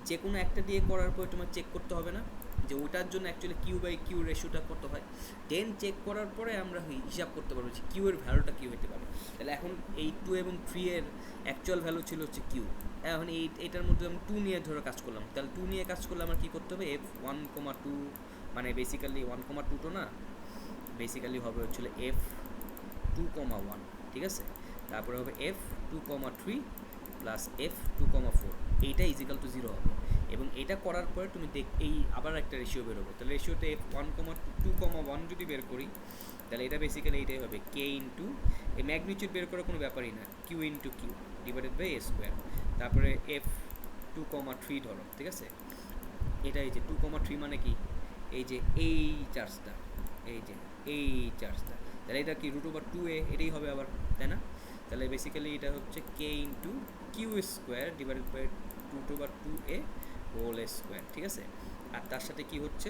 যে কোনো একটা দিয়ে করার পর তোমার চেক করতে হবে না যে ওটার জন্য অ্যাকচুয়ালি কিউ বাই কিউ রেশিওটা কত হয়, দেন চেক করার পরে আমরা হিসাব করতে পারবো যে কিউ এর ভ্যালুটা কী হতে পারে। তাহলে এখন এই 2 এবং 3 এর অ্যাকচুয়াল ভ্যালু ছিল হচ্ছে কিউ, এখন এইটার মধ্যে আমি 2 নিয়ে ধরে কাজ করলাম, তাহলে 2 নিয়ে কাজ করলে আমার কী করতে হবে, f1,2 মানে বেসিক্যালি 1,2 তো না, বেসিক্যালি হবে হচ্ছিল f2,1, ঠিক আছে, তারপরে হবে f2,3 প্লাস f2,4, এইটা ইজিক্যাল টু 0 হবে। এবং এটা করার পরে তুমি এই আবার একটা রেশিও বেরোবে, তাহলে রেশিওতে f1,2,1 যদি বের করি তাহলে এটা বেসিক্যালি এইটাই হবে কে ইন্টু এই ম্যাগনিটিউড বের করার কোনো ব্যাপারই না, Q into Q divided by a square, তারপরে f2,3 ধরো, ঠিক আছে, এটা এই যে 2,3 মানে কি, এই যে এই চার্জটা, এই যে এই চার্জটা, তাহলে এটা কি √2a এটাই হবে আবার, তাই না। তাহলে বেসিক্যালি এটা হচ্ছে k into Q square divided by √2a whole square, ঠিক আছে। আর তার সাথে কি হচ্ছে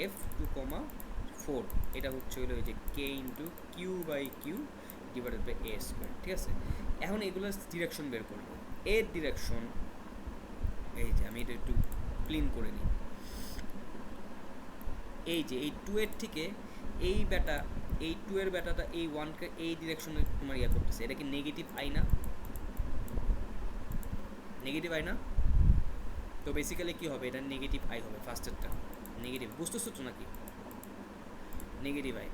f2,4 এটা হচ্ছে হলো এই যে k into q by q divided by a square, ঠিক আছে। এখন এগুলোর ডিরেকশন বের করব, এর ডিরেকশন এই যে আমি এটা একটু ক্লিন করে নিই, এই যে এই 2 এর থেকে এই ব্যাটা, এই 2 এর ব্যাটাটা এই 1কে এই ডিরেকশনে তোমার ইয়া করতেছে, এটা কি নেগেটিভ আই না, নেগেটিভ আই না, তো বেসিক্যালি কী হবে, এটা নেগেটিভ আই হবে, ফার্স্টেরটা নেগেটিভ, বুঝতেছো তো নাকি, নেগেটিভ আই।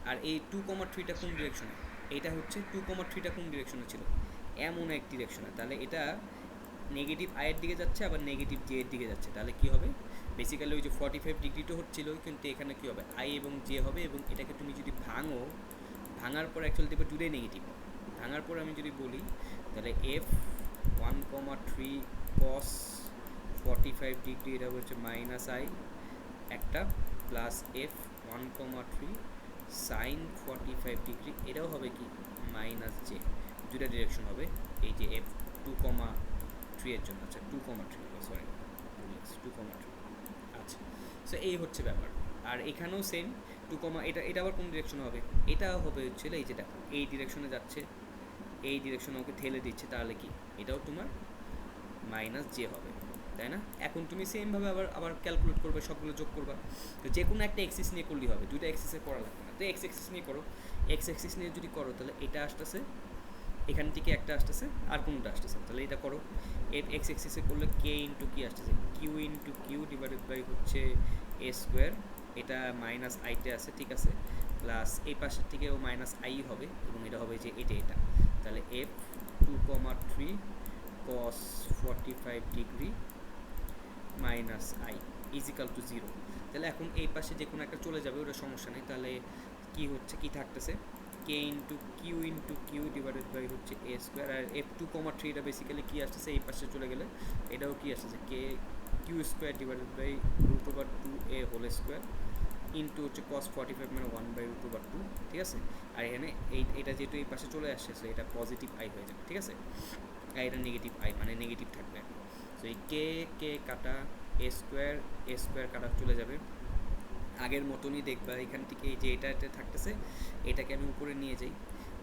আর এই 2,3টা কোন ডিরেকশনে, এটা হচ্ছে 2,3টা কোন ডিরেকশনে ছিল, এমন এক ডিরেকশনে, তাহলে এটা নেগেটিভ আইয়ের দিকে যাচ্ছে আবার নেগেটিভ জে এর দিকে যাচ্ছে, তাহলে কী হবে বেসিক্যালি ওই যে 45 ডিগ্রিটা হচ্ছিল, কিন্তু এখানে কী হবে আই এবং জে হবে, এবং এটাকে তুমি যদি ভাঙো, ভাঙার পর অ্যাকচুয়ালি দেখবে দুটোই নেগেটিভ, ভাঙার পর আমি যদি বলি তাহলে f1,3 cos 45 ডিগ্রি এটা হচ্ছে মাইনাস আই একটা, প্লাস f1,3 সাইন 45 ডিগ্রি এটাও হবে কি মাইনাস জে, দুটা ডিরেকশন হবে এই যে f2,3 এর জন্য, আচ্ছা 2,3 সরি 2,3, আচ্ছা সো এই হচ্ছে ব্যাপার। আর এখানেও সেম 2, এটা আবার কোন ডিরেকশন হবে, এটা হবে হচ্ছিল এই যে দেখো এই ডিরেকশনে যাচ্ছে, এই ডিরেকশনে ওকে ঠেলে দিচ্ছে, তাহলে কি এটাও তোমার মাইনাস জে হবে, তাই না। এখন তুমি সেমভাবে আবার ক্যালকুলেট করবে, সবগুলো যোগ করবা, তো যে কোনো একটা এক্সিস নিয়ে করলেই হবে, দুটো এক্সিসে করা লাগবে না, তো এক্স এক্সিস নিয়ে করো, এক্স এক্সিস নিয়ে যদি করো তাহলে এটা আসতেছে এখান থেকে একটা আসতেছে আর কোনটা আসতেছে, তাহলে এটা করো। এফ এক্স এক্সিসে করলে কে ইন্টু কি আসতেছে, Q into Q divided by হচ্ছে এ স্কোয়ার, এটা মাইনাস আইতে আছে, ঠিক আছে, প্লাস এই পাশের থেকেও মাইনাস আই হবে এবং এটা হবে যে এটা, তাহলে F 2,3 cos 45 degree minus I is equal to 0। তাহলে এখন এই পাশে যে কোনো একটা চলে যাবে, ওটা সমস্যা নেই। তাহলে কি হচ্ছে, কি থাকতেছে, কে ইন্টু কিউ ডিভাইডেড বাই হচ্ছে এ স্কোয়ার, আর f2,3 এটা বেসিক্যালি কি আসতেছে, এই পাশে চলে গেলে এটাও কি আসতেছে, k q square divided by √2a whole square into হচ্ছে cos 45 মানে 1/√2, ঠিক আছে। আর এখানে এটা যেহেতু এই পাশে চলে আসছে, এটা পজিটিভ আই হয়ে যাবে, ঠিক আছে, আর এটা নেগেটিভ আই মানে নেগেটিভ থাকবে। তো এই কে কাটা এ স্কোয়ার কাটা চলে যাবে, আগের মতনই দেখবা এখান থেকে এই যে এটা থাকতেছে, এটাকে আমি উপরে নিয়ে যাই,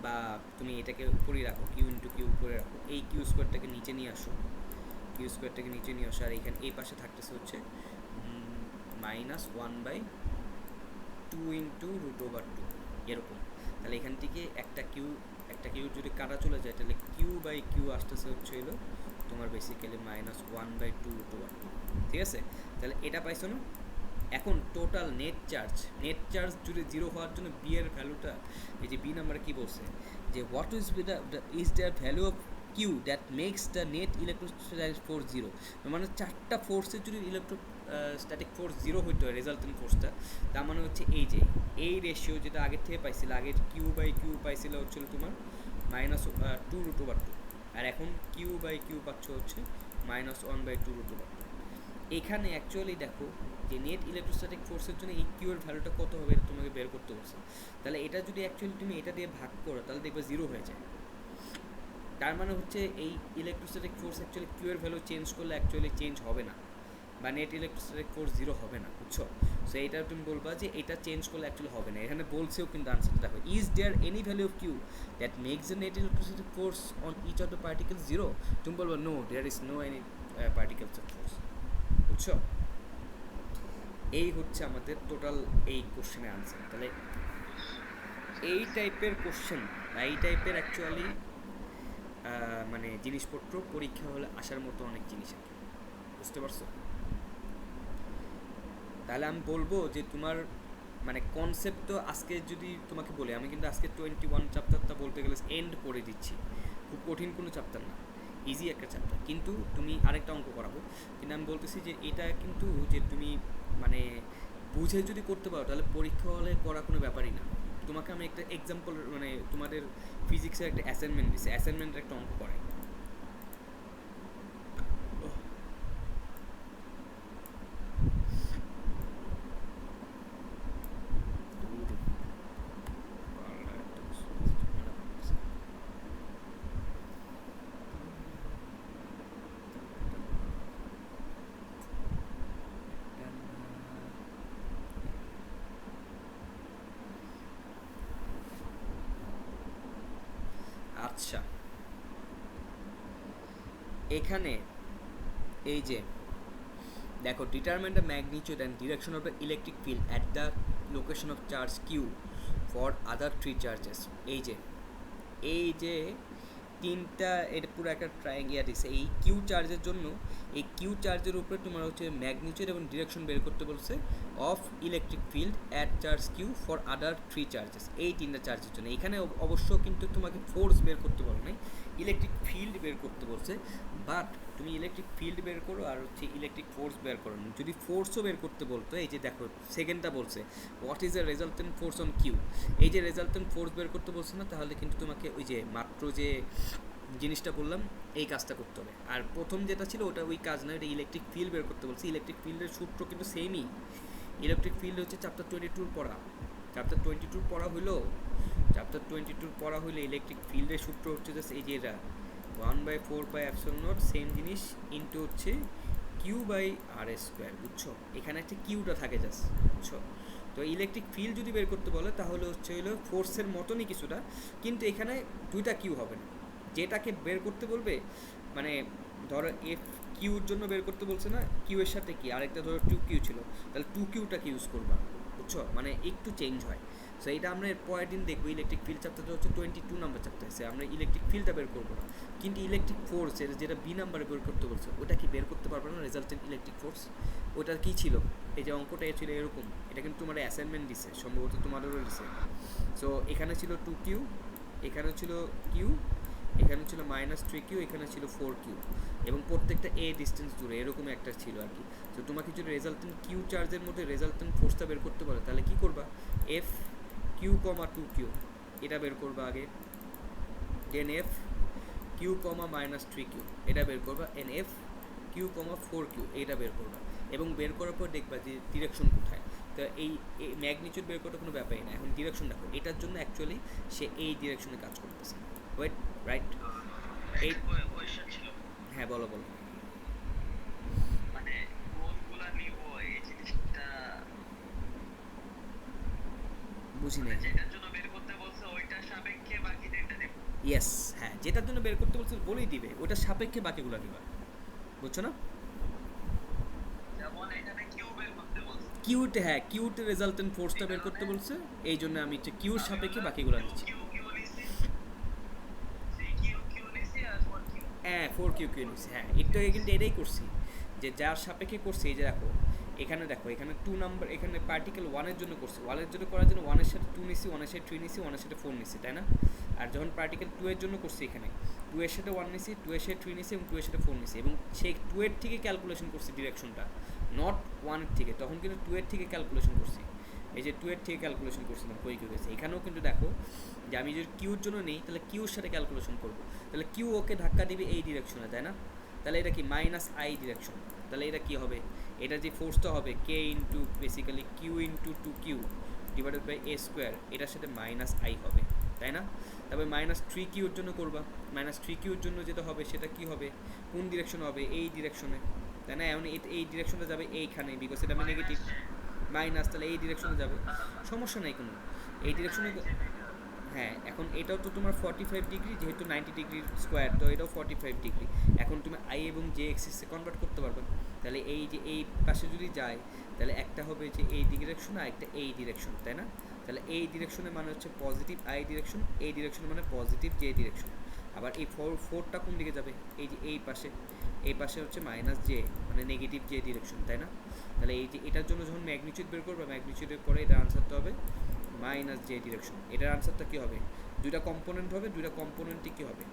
বা তুমি এটাকে উপরেই রাখো, কিউ ইন্টু কিউ উপরে রাখো, এই কিউ স্কোয়ারটাকে নিচে নিয়ে আসো, আর এখানে এই পাশে থাকতেছে হচ্ছে -1/2 ইন্টু √2 এরকম। তাহলে এখান থেকে একটা কিউ যদি কাটা চলে যায়, তাহলে কিউ আসতেছে হচ্ছে হলো তোমার বেসিক্যালি -1/2 √2, ঠিক আছে। তাহলে এটা পাইছো না। এখন টোটাল নেট চার্জ যদি 0 হওয়ার জন্য বি এর ভ্যালুটা, এই যে বি নাম্বারে কি বলছে যে what is the value of Q that makes the net electrostatic force 0, মানে চারটা ফোর্সের যদি ইলেকট্রোস্ট্যাটিক ফোর্স 0 হইতে হয় রেজাল্টেন্ট ফোর্সটা, তার মানে হচ্ছে এই যে এই রেশিও যেটা আগের থেকে পাইছিল, আগের কিউ পাইছিল হচ্ছিল তোমার -2 √2, আর এখন কিউ পাচ্ছ হচ্ছে -1/2 √2। এখানে অ্যাকচুয়ালি দেখো যে নেট ইলেকট্রোস্ট্যাটিক ফোর্সের জন্য এই কিউ এর ভ্যালুটা কত হবে, এটা তোমাকে বের করতে বলছে। তাহলে এটা যদি অ্যাকচুয়ালি তুমি এটা দিয়ে ভাগ করো, তাহলে দেখবে 0 হয়ে যায়। তার মানে হচ্ছে এই ইলেকট্রোস্ট্যাটিক ফোর্স অ্যাকচুয়ালি কিউ এর ভ্যালু চেঞ্জ করলে অ্যাকচুয়ালি চেঞ্জ হবে না, বা নেট ইলেকট্রোস্ট্যাটিক ফোর্স 0 হবে না, বুঝছো। সো এইটা তুমি বলবা যে এটা চেঞ্জ করলে অ্যাকচুয়ালি হবে না। এখানে বলছেও কিন্তু আনসারটা দেখো, is there any value of Q that makes the net electrostatic force on each of the particle 0, তুমি বলবা no there is no any particles of force, বুঝছো। এই হচ্ছে আমাদের টোটাল এই কোশ্চেনের আনসার। তাহলে এই টাইপের কোশ্চেন বা এই টাইপের অ্যাকচুয়ালি মানে জিনিসপত্র পরীক্ষা হলে আসার মতো অনেক জিনিস আছে, বুঝতে পারছো। তাহলে আমি বলবো যে তোমার মানে কনসেপ্ট তো আজকে যদি তোমাকে বলি, আমি কিন্তু আজকে 21 চ্যাপ্টারটা বলতে গেলে এন্ড করে দিচ্ছি, খুব কঠিন কোনো চ্যাপ্টার না, ইজি একটা চ্যাপ্টার। কিন্তু তুমি আরেকটা অঙ্ক করাবো, কিন্তু আমি বলতেছি যে এটা কিন্তু যে তুমি মানে বুঝে যদি করতে পারো, তাহলে পরীক্ষা হলে করা কোনো ব্যাপারই না। তোমাকে আমি একটা এক্সাম্পল, মানে তোমাদের ফিজিক্সের একটা অ্যাসাইনমেন্ট দিচ্ছে, অ্যাসাইনমেন্টের একটা অঙ্ক করাই। আচ্ছা, এখানে এই যে দেখো, determine the magnitude and direction of the electric field at the location of charge Q for other 3 charges. এই যে তিনটা, এটা পুরো একটা ট্রায়াঙ্গিয়া দিছে। এই কিউ চার্জের জন্য, এই কিউ চার্জের উপরে তোমার হচ্ছে ম্যাগনিটিউড এবং ডিরেকশন বের করতে বলছে of electric field at charge Q for other 3 charges, এই তিনটা চার্জের জন্য। এখানে অবশ্য কিন্তু তোমাকে ফোর্স বের করতে বলো নাই, ইলেকট্রিক ফিল্ড বের করতে বলছে। বাট তুমি ইলেকট্রিক ফিল্ড বের করো আর হচ্ছে ইলেকট্রিক ফোর্স বের করো। যদি ফোর্সও বের করতে বলতো, এই যে দেখো সেকেন্ডটা বলছে what is the resultant force on Q, এই যে রেজাল্টেন্ট ফোর্স বের করতে বলছে না, তাহলে কিন্তু তোমাকে ওই যে মাত্র যে জিনিসটা বললাম এই কাজটা করতে হবে। আর প্রথম যেটা ছিল ওটা ওই কাজ না, ওটা ইলেকট্রিক ফিল্ড বের করতে বলছে। ইলেকট্রিক ফিল্ডের সূত্র কিন্তু সেমই। ইলেকট্রিক ফিল্ড হচ্ছে চ্যাপ্টার 22 পড়া, চ্যাপ্টার 22 পড়া হইলে ইলেকট্রিক ফিল্ডের সূত্র হচ্ছে জাস্ট এই যে এটা 1/4πε0 সেম জিনিস ইন্টু হচ্ছে Q/r², বুঝছো। এখানে একটা কিউটা থাকে জাস্ট, বুঝছো। তো ইলেকট্রিক ফিল্ড যদি বের করতে বলে, তাহলে হচ্ছে হলো ফোর্সের মতনই কিছুটা, কিন্তু এখানে দুইটা কিউ হবে না। যেটাকে বের করতে বলবে, মানে ধরো এফ কিউর জন্য বের করতে বলছে না, কিউ এর সাথে কি আরেকটা ধরো 2Q ছিল, তাহলে 2Qটাকে ইউজ করবা, বুঝছো, মানে একটু চেঞ্জ হয়। সো এটা আমরা এর পরের দিন দেখবো। ইলেকট্রিক ফিল্ড চ্যাপ্টারটা হচ্ছে 22 নাম্বার চ্যাপ্টার আছে, আমরা ইলেকট্রিক ফিল্ডটা বের করবো না, কিন্তু ইলেকট্রিক ফোর্স যেটা বি নাম্বারে বের করতে বলছে ওটা কি বের করতে পারবে না? রেজাল্টেন্ট ইলেকট্রিক ফোর্স ওটা কী ছিল? এই যে অঙ্কটা ছিল এরকম, এটা কিন্তু তোমার অ্যাসাইনমেন্ট দিছে, সম্ভবত তোমাদেরও দিছে। সো এখানে ছিল 2Q, এখানে ছিল কিউ, এখানে ছিল -3Q, এখানে ছিল 4Q, এবং প্রত্যেকটা এ ডিস্টেন্স দূরে এরকম একটা ছিল আর কি। তো তোমাকে যদি রেজাল্টেন্ট কিউ চার্জের মধ্যে রেজাল্টেন্ট ফোর্সটা বের করতে পারো, তাহলে কী করবা? এফ কিউ কমা 2Q এটা বের করবা আগে, দেন এফ কিউ কমা -3Q এটা বের করবা, এন এফ কিউ কমা 4Q এইটা বের করবা, এবং বের করার পর দেখবা যে ডিরেকশন কোথায়। তো এই ম্যাগনিটিউড বের করার কোনো ব্যাপারই না, এখন ডিরেকশন দেখো, এটার জন্য অ্যাকচুয়ালি সে এই ডিরেকশনে কাজ করতেছে। ওয়েট, রাইট, এই কোয়েশ্চেন ছিল, হ্যাঁ বলো বলো। মানে কোনগুলা নিব এই জিনিসটা বুঝি নাই। যেটার জন্য বের করতে বলছে ওইটার সাপেক্ষে বাকি ডেটা দেব। ইয়েস, হ্যাঁ, যেটার জন্য বের করতে বলছে বলেই দিবে, ওটার সাপেক্ষে বাকিগুলো দিবা, বুঝছো না? যেমন এখানে কিউ বের করতে বলছে, কিউতে, হ্যাঁ কিউতে রেজাল্টেন্ট ফোর্সটা বের করতে বলছে, এই জন্য আমি হচ্ছে কিউর সাপেক্ষে বাকিগুলো নিচ্ছি। কিউ কিউ নিছি, সেই কিউ কিউ নিছি আর ফর কিউ। হ্যাঁ 4Q নিচ্ছি, হ্যাঁ একটু আগে কিন্তু এটাই করছি, যে যার সাপেক্ষে করছি। এই যে দেখো এখানে, দেখো এখানে 2 নাম্বার, এখানে পার্টিকেল 1-এর জন্য করছি, 1-এর জন্য করার জন্য 1-এর সাথে 2 নিছি, 1-এর সাথে 3 নিছি, 1-এর সাথে 4 নিছি, তাই না? আর যখন পার্টিকেল 2-এর জন্য করছি, এখানে 2-এর সাথে 1 নিছি, 2-এর সাথে 3 নিছি এবং 2-এর সাথে 4 নিছি, এবং সেই 2-এর থেকে ক্যালকুলেশন করছি ডিরেকশনটা, নট 1-এর থেকে, তখন কিন্তু 2-এর থেকে ক্যালকুলেশন করছি। এই যে 2-এর থেকে ক্যালকুলেশন করছিলাম কই কিউ গেছে, এখানেও কিন্তু দেখো যে আমি যদি কিউর জন্য নেই তাহলে কিউর সাথে ক্যালকুলেশন করবো, তাহলে কিউ ওকে ধাক্কা দিবে এই ডিরেকশনে, তাই না? তাহলে এটা কি -I ডিরেকশন, তাহলে এটা কি হবে? এটা যে ফোর্সটা হবে k into basically q into 2Q divided by a square, এটার সাথে -I হবে, তাই না? তারপরে -3Q এর জন্য করবা, -3Q এর জন্য যেটা হবে সেটা কি হবে? কোন ডিরেকশনে হবে? এই ডিরেকশনে, তাই না? এমন এই ডিরেকশনে যাবে এইখানে, বিকজ এটা আমি নেগেটিভ মাইনাস, তাহলে এই ডিরেকশনে যাবে, সমস্যা নাই কোনো, এই ডিরেকশনে। হ্যাঁ, এখন এটাও তো তোমার 45 ডিগ্রি, যেহেতু 90 ডিগ্রি স্কোয়ার, তো এটাও 45 ডিগ্রি। এখন তুমি আই এবং জে এক্সিসে কনভার্ট করতে পারবে, তাহলে এই যে এই পাশে যদি যায় তাহলে একটা হবে যে এই ডিরেকশন আর একটা এই ডিরেকশন, তাই না? তাহলে এই ডিরেকশনে মানে হচ্ছে পজিটিভ আই ডিরেকশন, এই ডিরেকশন মানে পজিটিভ জে ডিরেকশন। আবার এই ফোরটা কোন দিকে যাবে? এই যে এই পাশে হচ্ছে -J মানে নেগেটিভ জে ডিরেকশন, তাই না? তাহলে এই যে এটার জন্য যখন ম্যাগনিটিউড বের করবে, ম্যাগনিটিউডের পরে এটা আনসারটা হবে -J ডিরেকশন। এটার আনসারটা কী হবে? দুইটা কম্পোনেন্ট হবে, দুইটা কম্পোনেন্টই কী হবে?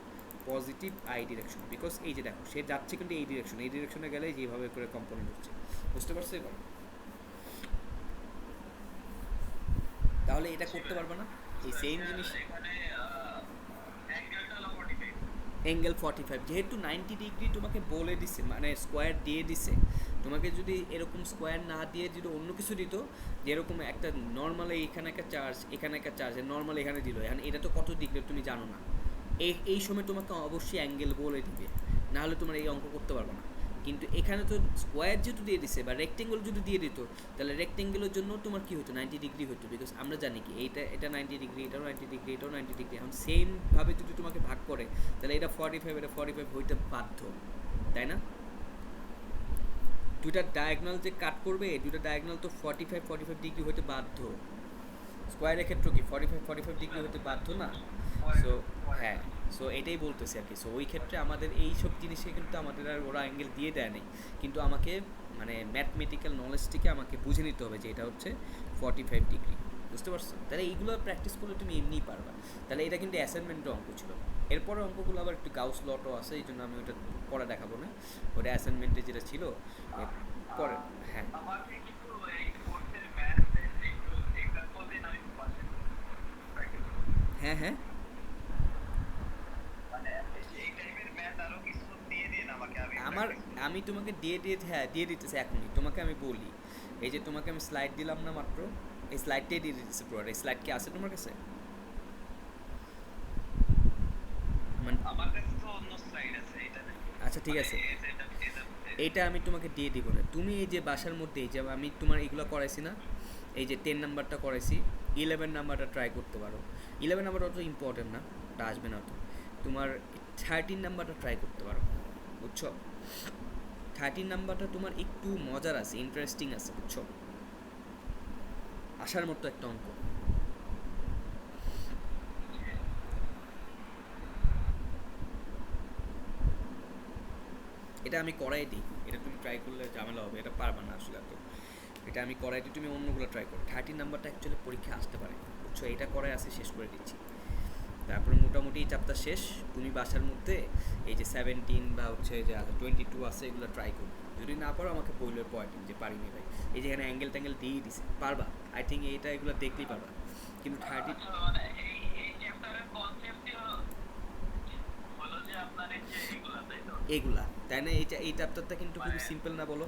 পজিটিভ আই ডিরেকশন, বিকজ এই যে দেখো সে যাচ্ছে কিন্তু এই ডিরেকশনে গেলে যেভাবে করে কম্পোনেন্ট হচ্ছে, বুঝতে পারছো এবার? তাহলে এটা করতে পারবে না এই সেম জিনিস। এখানে অ্যাঙ্গেলটা হলো 45, অ্যাঙ্গেল 45, যেহেতু 90 ডিগ্রি তোমাকে বলে দিছে, মানে স্কোয়ার দিয়ে দিছে, তোমাকে যদি এরকম স্কোয়ার না দিয়ে যদি অন্য কিছু দিত, যেরকম একটা নর্মালি এখানে একটা চার্জ, এখানে একটা চার্জ, নর্মালি এখানে দিল, এখন এটা তো কত ডিগ্রি তুমি জানো না, এই সময় তোমাকে অবশ্যই অ্যাঙ্গেল বলে দিবে, নাহলে তোমার এই অঙ্ক করতে পারবে না। কিন্তু এখানে তো স্কোয়ার যেহেতু দিয়ে দিছে, বা রেক্টেঙ্গল যদি দিয়ে দিত, তাহলে রেক্টেঙ্গেলের জন্য তোমার কী হতো? 90 ডিগ্রি হতো, বিকজ আমরা জানি কি এটা 90 ডিগ্রি, এটাও 90 ডিগ্রি, এটাও 90 ডিগ্রি। এখন সেমভাবে যদি তোমাকে ভাগ করে, তাহলে এটা 45, এটা 45 হইতে বাধ্য, তাই না? দুইটা ডায়াগনাল যে কাট করবে, দুইটা ডায়াগনাল তো 45 ডিগ্রি হইতে বাধ্য। স্কোয়ারের ক্ষেত্রে কি 45 ডিগ্রি হতে বাধ্য না? সো হ্যাঁ, সো এটাই বলতেছি আর কি। সো ওই ক্ষেত্রে আমাদের এই সব জিনিসে কিন্তু আমাদের আর ওরা অ্যাঙ্গেল দিয়ে দেয় নেই, কিন্তু আমাকে মানে ম্যাথমেটিক্যাল নলেজটিকে আমাকে বুঝে নিতে হবে যে এটা হচ্ছে 45 ডিগ্রি, বুঝতে পারছো? তাহলে এইগুলো প্র্যাকটিস করলে তুমি এমনিই পারবা। তাহলে এটা কিন্তু অ্যাসাইনমেন্টের অঙ্ক ছিল। এরপরে অঙ্কগুলো আবার একটু গাউস লটও আছে, এই জন্য আমি ওটা পরে দেখাবো না, ওটা অ্যাসাইনমেন্টে যেটা ছিল পরে। হ্যাঁ আমাকে কিন্তু এই কোর্সের ম্যাথ একটু এক্সাম্পল দিন, আমি পাশে প্র্যাকটিস করব। হ্যাঁ হ্যাঁ, মানে এই টাইপের ম্যাথ আরো কিছু দিয়ে দিন আমাকে, আমি তোমাকে দিয়ে দিতেছি এখনই। তোমাকে আমি বলি, এই যে তোমাকে আমি স্লাইড দিলাম না মাত্র, এই স্লাইডটাই দিয়ে দিতেছি পুরো। এই স্লাইড কি আছে তোমার কাছে? মানে আমার কাছে তো অন্য স্লাইড আছে, এটা নেই। আচ্ছা ঠিক আছে, এইটা আমি তোমাকে দিয়ে দিব না। তুমি এই যে বাসার মধ্যে এই যে আমি তোমার এগুলো করাইছি না, এই যে 10 নাম্বারটা করাইছি, 11 নাম্বারটা ট্রাই করতে পারো। 11 নাম্বারটা অত ইম্পর্টেন্ট না, ওটা আসবে না অত। তোমার 13 নাম্বারটা ট্রাই করতে পারো, বুঝছো? 13 নাম্বারটা তোমার একটু মজার আছে, ইন্টারেস্টিং আছে, বুঝছো? আসার মতো একটা অঙ্ক। এটা আমি করাই দিই, এটা তুমি ট্রাই করলে ঝামেলা হবে, এটা পারবা না আসলে এত। এটা আমি করাই দিই, তুমি অন্যগুলো ট্রাই করো। 13 নাম্বারটা অ্যাকচুয়ালি পরীক্ষা আসতে পারে, বুঝছো? এটা করাই আসে, শেষ করে দিচ্ছি। তারপরে মোটামুটি এই চ্যাপ্টার শেষ। তুমি বাসার মধ্যে এই যে 17 বা হচ্ছে যে 22 আছে এগুলো ট্রাই করো। যদি না পারো আমাকে বললে পয়েন্ট যে পারিনি ভাই, এই যে এখানে অ্যাঙ্গেল ট্যাঙ্গেল দিয়েই দিছে, পারবা। আই থিঙ্ক এইটা এগুলো দেখলেই পারবা। কিন্তু 30 আচ্ছা, মানে এই চ্যাপ্টারের কনসেপ্টই হলো যে আপনার এই যে এগুলা, তাই তো? এগুলা, তাই না? এই চ্যাপ্টারটা কিন্তু খুবই মানে সিম্পল না বলো?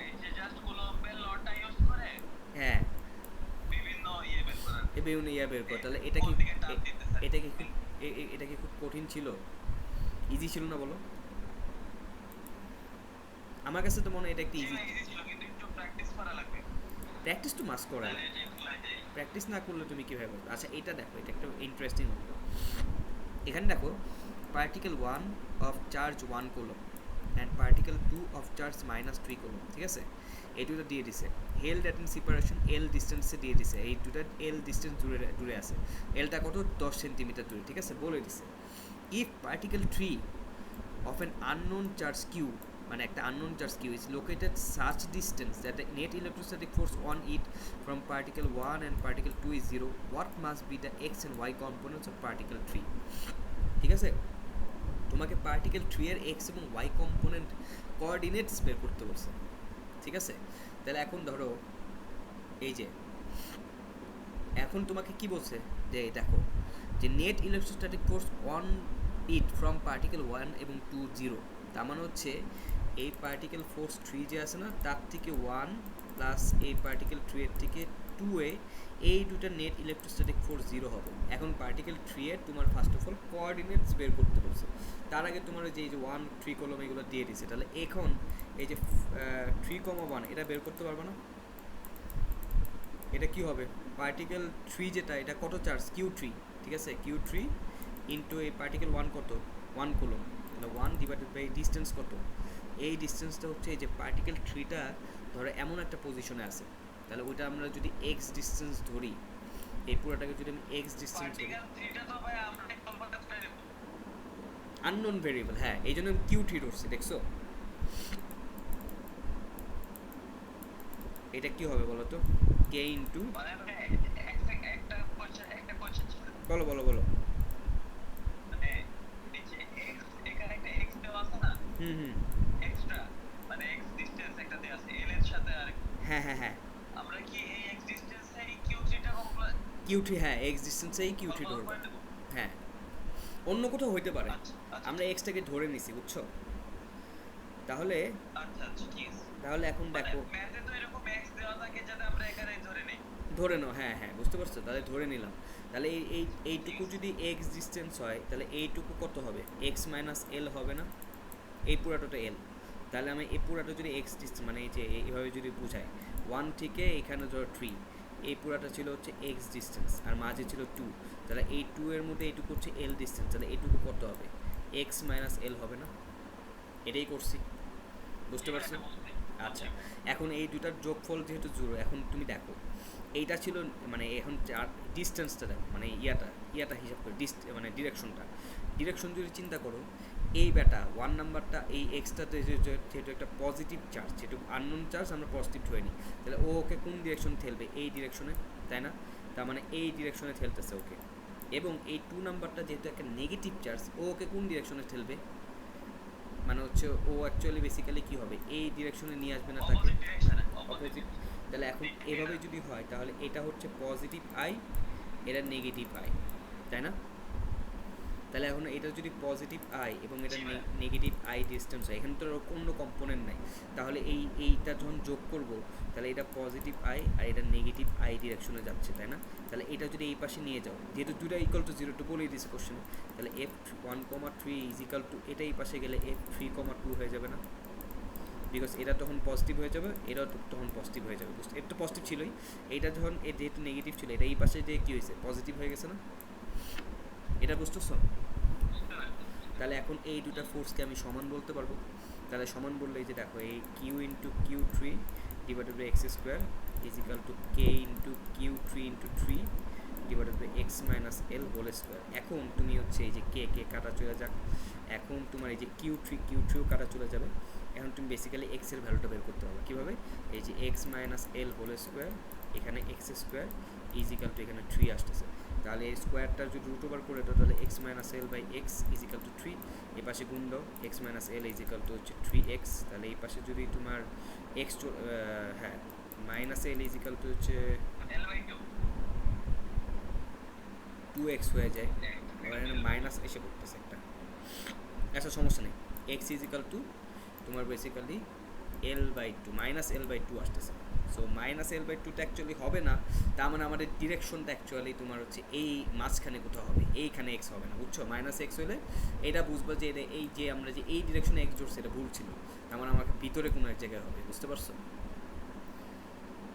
এই যে জাস্ট কুলম্বের লটা ইউজ করে হ্যাঁ, বিভিন্ন বের করার, এ বিভিন্ন ইয়া বের কর। তাহলে এটা কি কোন দিকে টান দিতেছে। এটা কি খুব এটা কি খুব কঠিন ছিল? ইজি ছিল না বলো? আমার কাছে তো মনে হয় এটা একটা ইজি। ইজি ছিল, কিন্তু একটু প্র্যাকটিস করা লাগবে, প্র্যাকটিস তো মাস্ট করা তাহলে লাগে, যে ভুলে যাই। প্র্যাকটিস না করলে তুমি কীভাবে করবে? আচ্ছা এটা দেখো, এটা একটা ইন্টারেস্টিং অঙ্ক। এখানে দেখো particle 1 of charge 1 coulomb and particle 2 of charge -3 coulomb, ঠিক আছে? এই দুটো দিয়ে দিছে। হেল্ড অ্যাট ইন সেপারেশন এল ডিস্টেন্সে দিয়ে দিছে, এই দুটো এল ডিস্টেন্স দূরে আছে। এলটা কত? 10 সেন্টিমিটার দূরে, ঠিক আছে? বলে দিছে if particle 3 of an unknown charge q, মানে একটা unknown charge q is located such distance that the net electrostatic force on it from particle 1 and particle 2 is 0, what must be the x and y components of particle 3? ঠিক আছে? তোমাকে পার্টিকেল 3 এর x এবং y কম্পোনেন্ট কোঅর্ডিনেটস বের করতে বলছে, ঠিক আছে? তাহলে এখন ধরো এই যে এখন তোমাকে কি বলছে যে দেখো যে net electrostatic force on it from particle 1 এবং 2 0, তার মানে হচ্ছে এই পার্টিকেল ফোর্স 3 যে আছে না, তার থেকে 1 প্লাস এই পার্টিকেল 3 এর থেকে 2 এ এই দুটো নেট ইলেকট্রোস্ট্যাটিক ফোর্স 0 হবে। এখন পার্টিকেল 3 এর তোমার ফার্স্ট অফ অল কোঅর্ডিনেটস বের করতে বলছে। তার আগে তোমার যে 1 3 কলম এগুলো দিয়ে দিছে, তাহলে এখন এই যে 3,1 এটা বের করতে পারবে না? এটা কি হবে? পার্টিকেল 3 যেটা, এটা কত চার্জ? Q3, ঠিক আছে? Q3 ইন্টু এই পার্টিকেল 1 কত? 1 কুলম, তাহলে 1 ডিভাইডেড বাই ডিস্টেন্স কত? এই ডিস্টেন্সটা হচ্ছে এই যে পার্টিকেল 3টা ধরো এমন একটা পজিশনে আছে, তাহলে ওইটা আমরা যদি এক্স ডিস্টেন্স ধরি, এই পুরোটাকে যদি আমি এক্স ডিস্টেন্স ধরি, পার্টিকেল 3টা তো ভাই আমরা কম্পাউন্ডারটা নেব, আননোন ভেরিয়েবল, হ্যাঁ এই জন্য আমি Q3 ধরছি, দেখছো? এটা কি হবে বলো তো? K ইন্টু, মানে একটা কোয়েশ্চেন ছিল, বলো বলো বলো। মানে এই যে x, এখানে একটা x দেওয়া আছে না, হুম হুম, এক্সট্রা, মানে x ডিসটেন্স একটা দেওয়া আছে l এর সাথে, আর হ্যাঁ হ্যাঁ হ্যাঁ, আমরা কি এই x ডিসটেন্সে এই q3 টা Q3, হ্যাঁ এক্স ডিস্টেন্সেই Q3 ধরবো, হ্যাঁ অন্য কোথাও হইতে পারে, আচ্ছা আচ্ছা আমরা এক্সটাকে ধরে নিছি, বুঝছো? তাহলে আচ্ছা আচ্ছা, ঠিক আছে। তাহলে এখন মানে দেখো, ম্যাথে তো এরকম x দেওয়া থাকে যাতে আমরা এখানে ধরে নেই। ধরে নাও, হ্যাঁ হ্যাঁ বুঝতে পারছো? তাহলে ধরে নিলাম। তাহলে এইটুকু যদি এক্স ডিস্টেন্স হয়, তাহলে এইটুকু কত হবে? এক্স মাইনাস এল হবে না? এই পুরাটা এল। তাহলে আমি এই পুরাটা যদি এক্স ডিস্টেন্স, মানে এই যে এইভাবে যদি বুঝাই 1 থেকে এখানে ধরো 3, এই পুরাটা ছিল হচ্ছে এক্স ডিস্টেন্স আর মাঝে ছিল 2, তাহলে এই 2 এর মধ্যে এইটুকু হচ্ছে এল ডিস্টেন্স, তাহলে এইটুকু কত হবে? এক্স মাইনাস এল হবে না? এটাই করছি, বুঝতে পারছো? আচ্ছা, এখন এই দুটার যোগফল যেহেতু 0, এখন তুমি দেখো এইটা ছিল, মানে এখন ডিস্টেন্সটা দেখো, মানে ইয়াটা হিসাব করে মানে ডিরেকশন যদি চিন্তা করো, এই ব্যাটা 1 নাম্বারটা এই এক্সট্রাতে যেহেতু একটা পজিটিভ চার্জ, যেহেতু আননোন চার্জ আমরা পজিটিভ ধরে নিই, তাহলে ও ওকে কোন ডিরেকশনে ঠেলবে? এই ডিরেকশনে, তাই না? তার মানে এই ডিরেকশনে ঠেলতেছে ওকে। এবং এই 2 নাম্বারটা যেহেতু একটা নেগেটিভ চার্জ, ও ওকে কোন ডিরেকশনে ঠেলবে? মানে হচ্ছে ও অ্যাকচুয়ালি বেসিক্যালি কী হবে? এই ডিরেকশনে নিয়ে আসবে না তাকে, অপোজিট ডিরেকশনে, অপোজিট। তাহলে এখন এভাবে যদি হয়, তাহলে এটা হচ্ছে পজিটিভ আই, এটা নেগেটিভ আই, তাই না? তাহলে এখন এটা যদি পজিটিভ আই এবং এটা নেগেটিভ আই ডিস্টেন্স হয়, এখানে তো অন্য কম্পোনেন্ট নাই, তাহলে এইটা যখন যোগ করব, তাহলে এটা পজিটিভ আই আর এটা নেগেটিভ আই ডিরেকশনে যাচ্ছে, তাই না? তাহলে এটা যদি এই পাশে নিয়ে যাও, যেহেতু দুটো ইকুয়াল টু 0 টু বলেই দিয়েছে কোশ্চেনে, তাহলে f1,3 ইজ ইকাল টু, এটা এই পাশে গেলে f3,2 হয়ে যাবে না? বিকজ এটা তখন পজিটিভ হয়ে যাবে, এটাও তখন পজিটিভ হয়ে যাবে, বুঝতে? এটা তো পজিটিভ ছিলই, এইটা যখন যেহেতু নেগেটিভ ছিল, এটা এই পাশে যে কী হয়েছে? পজিটিভ হয়ে গেছে না? এটা বুঝতেছো? তাহলে এখন এই দুটা ফোর্সকে আমি সমান বলতে পারবো। তাহলে সমান বললে এই যে দেখো, এই Q into Q3 divided by x square is equal to k into Q3 into 3 divided by x minus l whole square. এখন তুমি হচ্ছে এই যে কে কে কাটা চলে যাক, এখন তোমার এই যে কিউ থ্রিও কাটা চলে যাবে। এখন তুমি বেসিক্যালি এক্সের ভ্যালুটা বের করতে হবে কীভাবে, এই যে x minus l whole square, এখানে এক্স স্কোয়ার ইজিক্যাল টু এখানে 3 আসতেছে, তাহলে এই স্কোয়ারটার যদি রুট ওভার করে দাও তাহলে x minus l by x is equal to 3, এই পাশে গুণ দাও x minus l is equal to হচ্ছে 3x, তাহলে এই পাশে যদি তোমার এক্স হ্যাঁ মাইনাস এল ইজিক্যাল টু হচ্ছে L/2 2x হয়ে যায়, আবার এখানে মাইনাস এসে পড়তেছে একটা, আচ্ছা সমস্যা নেই, এক্স ইজিক্যাল টু তোমার বেসিক্যালি L/2 মাইনাস L/2 আসতেছে। সো মাইনাস L/2টা অ্যাকচুয়ালি হবে না, তার মানে আমাদের ডিরেকশনটা অ্যাকচুয়ালি তোমার হচ্ছে এই মাঝখানে কোথাও হবে, এইখানে এক্স হবে না, বুঝছো? মাইনাস এক্স হলে এটা বুঝবো যে এটা এই যে আমরা যে এই ডিরেকশনে এক্স জোড়ছে এটা ভুল ছিল, তার মানে আমাকে ভিতরে কোনো এক জায়গায় হবে, বুঝতে পারছো?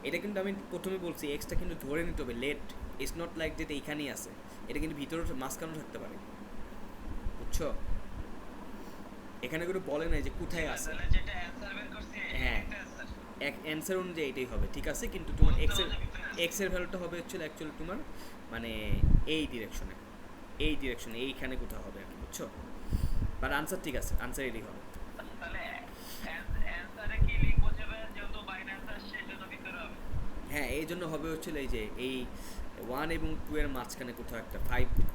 এটা কিন্তু আমি প্রথমে বলছি এক্সটা কিন্তু ধরে নিতে হবে, লেট ইটস নট লাইক যেটা এইখানেই আছে, এটা কিন্তু ভিতরে মাঝখানেও থাকতে পারে, বুঝছো? এখানে কোনো বলে নাই যে কোথায় আছে, তাহলে যেটা অ্যানসার বের করছি হ্যাঁ এটা অ্যানসার এক অ্যান্সার অনুযায়ী এটাই হবে, ঠিক আছে? কিন্তু তোমার এক্সের ভ্যালুটা হবে অ্যাকচুয়ালি তোমার মানে এই ডিরেকশনে এইখানে কোথাও হবে আর কি, বুঝছো? বাট আনসার ঠিক আছে, আনসার এটাই হবে। তাহলে অ্যানসারে কি লিখবো যে যেহেতু বাইরে অ্যানসার আসছে এজন্য ভিতরে হবে। হ্যাঁ এই জন্য হবে হচ্ছিল এই যে এই 1 এবং 2 এর মাঝখানে কোথাও একটা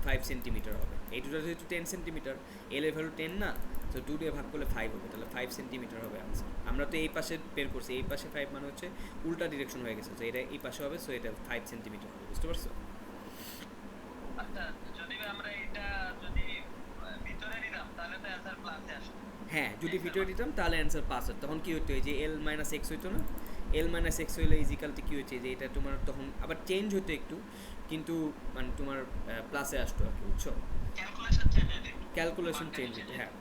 5 সেন্টিমিটার হবে, এই দুটো যেহেতু 10 সেন্টিমিটার, এল এর ভ্যালু 10 না, তো 2 দিয়ে ভাগ করলে 5 হবে, তাহলে 5 সেন্টিমিটার হবে আনসার। আমরা তো এই পাশে বের করছি, এই পাশে 5 মানে হচ্ছে উল্টা ডিরেকশন হয়ে গেছে, তো এটা এই পাশে হবে, সো এটা 5 সেন্টিমিটার হবে, বুঝতে পারছো? আচ্ছা যদি আমরা এটা যদি ভিতরে নিলাম তাহলে তো অ্যানসার প্লাসে আসবে। হ্যাঁ যদি ভিডিও দিতাম তাহলে অ্যান্সার পাস হতো, তখন কী হতো এই যে এল মাইনাস এক্স হইতো না, এল মাইনাস এক্স হইলে ইজিক্যালটি কী হচ্ছে যে এটা তোমার তখন আবার চেঞ্জ হতো একটু, কিন্তু মানে তোমার প্লাসে আসতো আর কি, বুঝছো? ক্যালকুলেশন চেঞ্জ হয়ে যায়। ক্যালকুলেশন চেঞ্জ হতো, হ্যাঁ।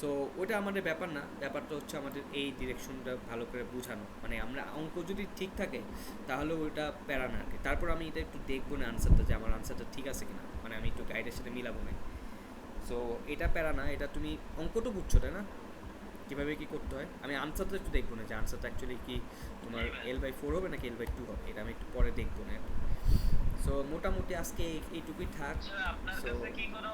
তো ওটা আমাদের ব্যাপার না, ব্যাপারটা হচ্ছে আমাদের এই ডিরেকশনটা ভালো করে বোঝানো, মানে আমরা অঙ্ক যদি ঠিক থাকে তাহলে ওইটা প্যারা না আর কি। তারপর আমি এটা একটু দেখবো না আনসারটা, যে আমার আনসারটা ঠিক আছে কিনা, মানে আমি একটু গাইডের সাথে মিলাবো না। সো এটা প্যারা না, এটা তুমি অঙ্কটা বুঝছো তাই না, কীভাবে কী করতে হয়, আমি আনসারটা একটু দেখবো না যে আনসারটা অ্যাকচুয়ালি কি তোমার L/4 হবে নাকি L/2 হবে, এটা আমি একটু পরে দেখবো না। সো মোটামুটি আজকে এইটুকুই থাক। আচ্ছা আপনার সো কাছে কি কোনো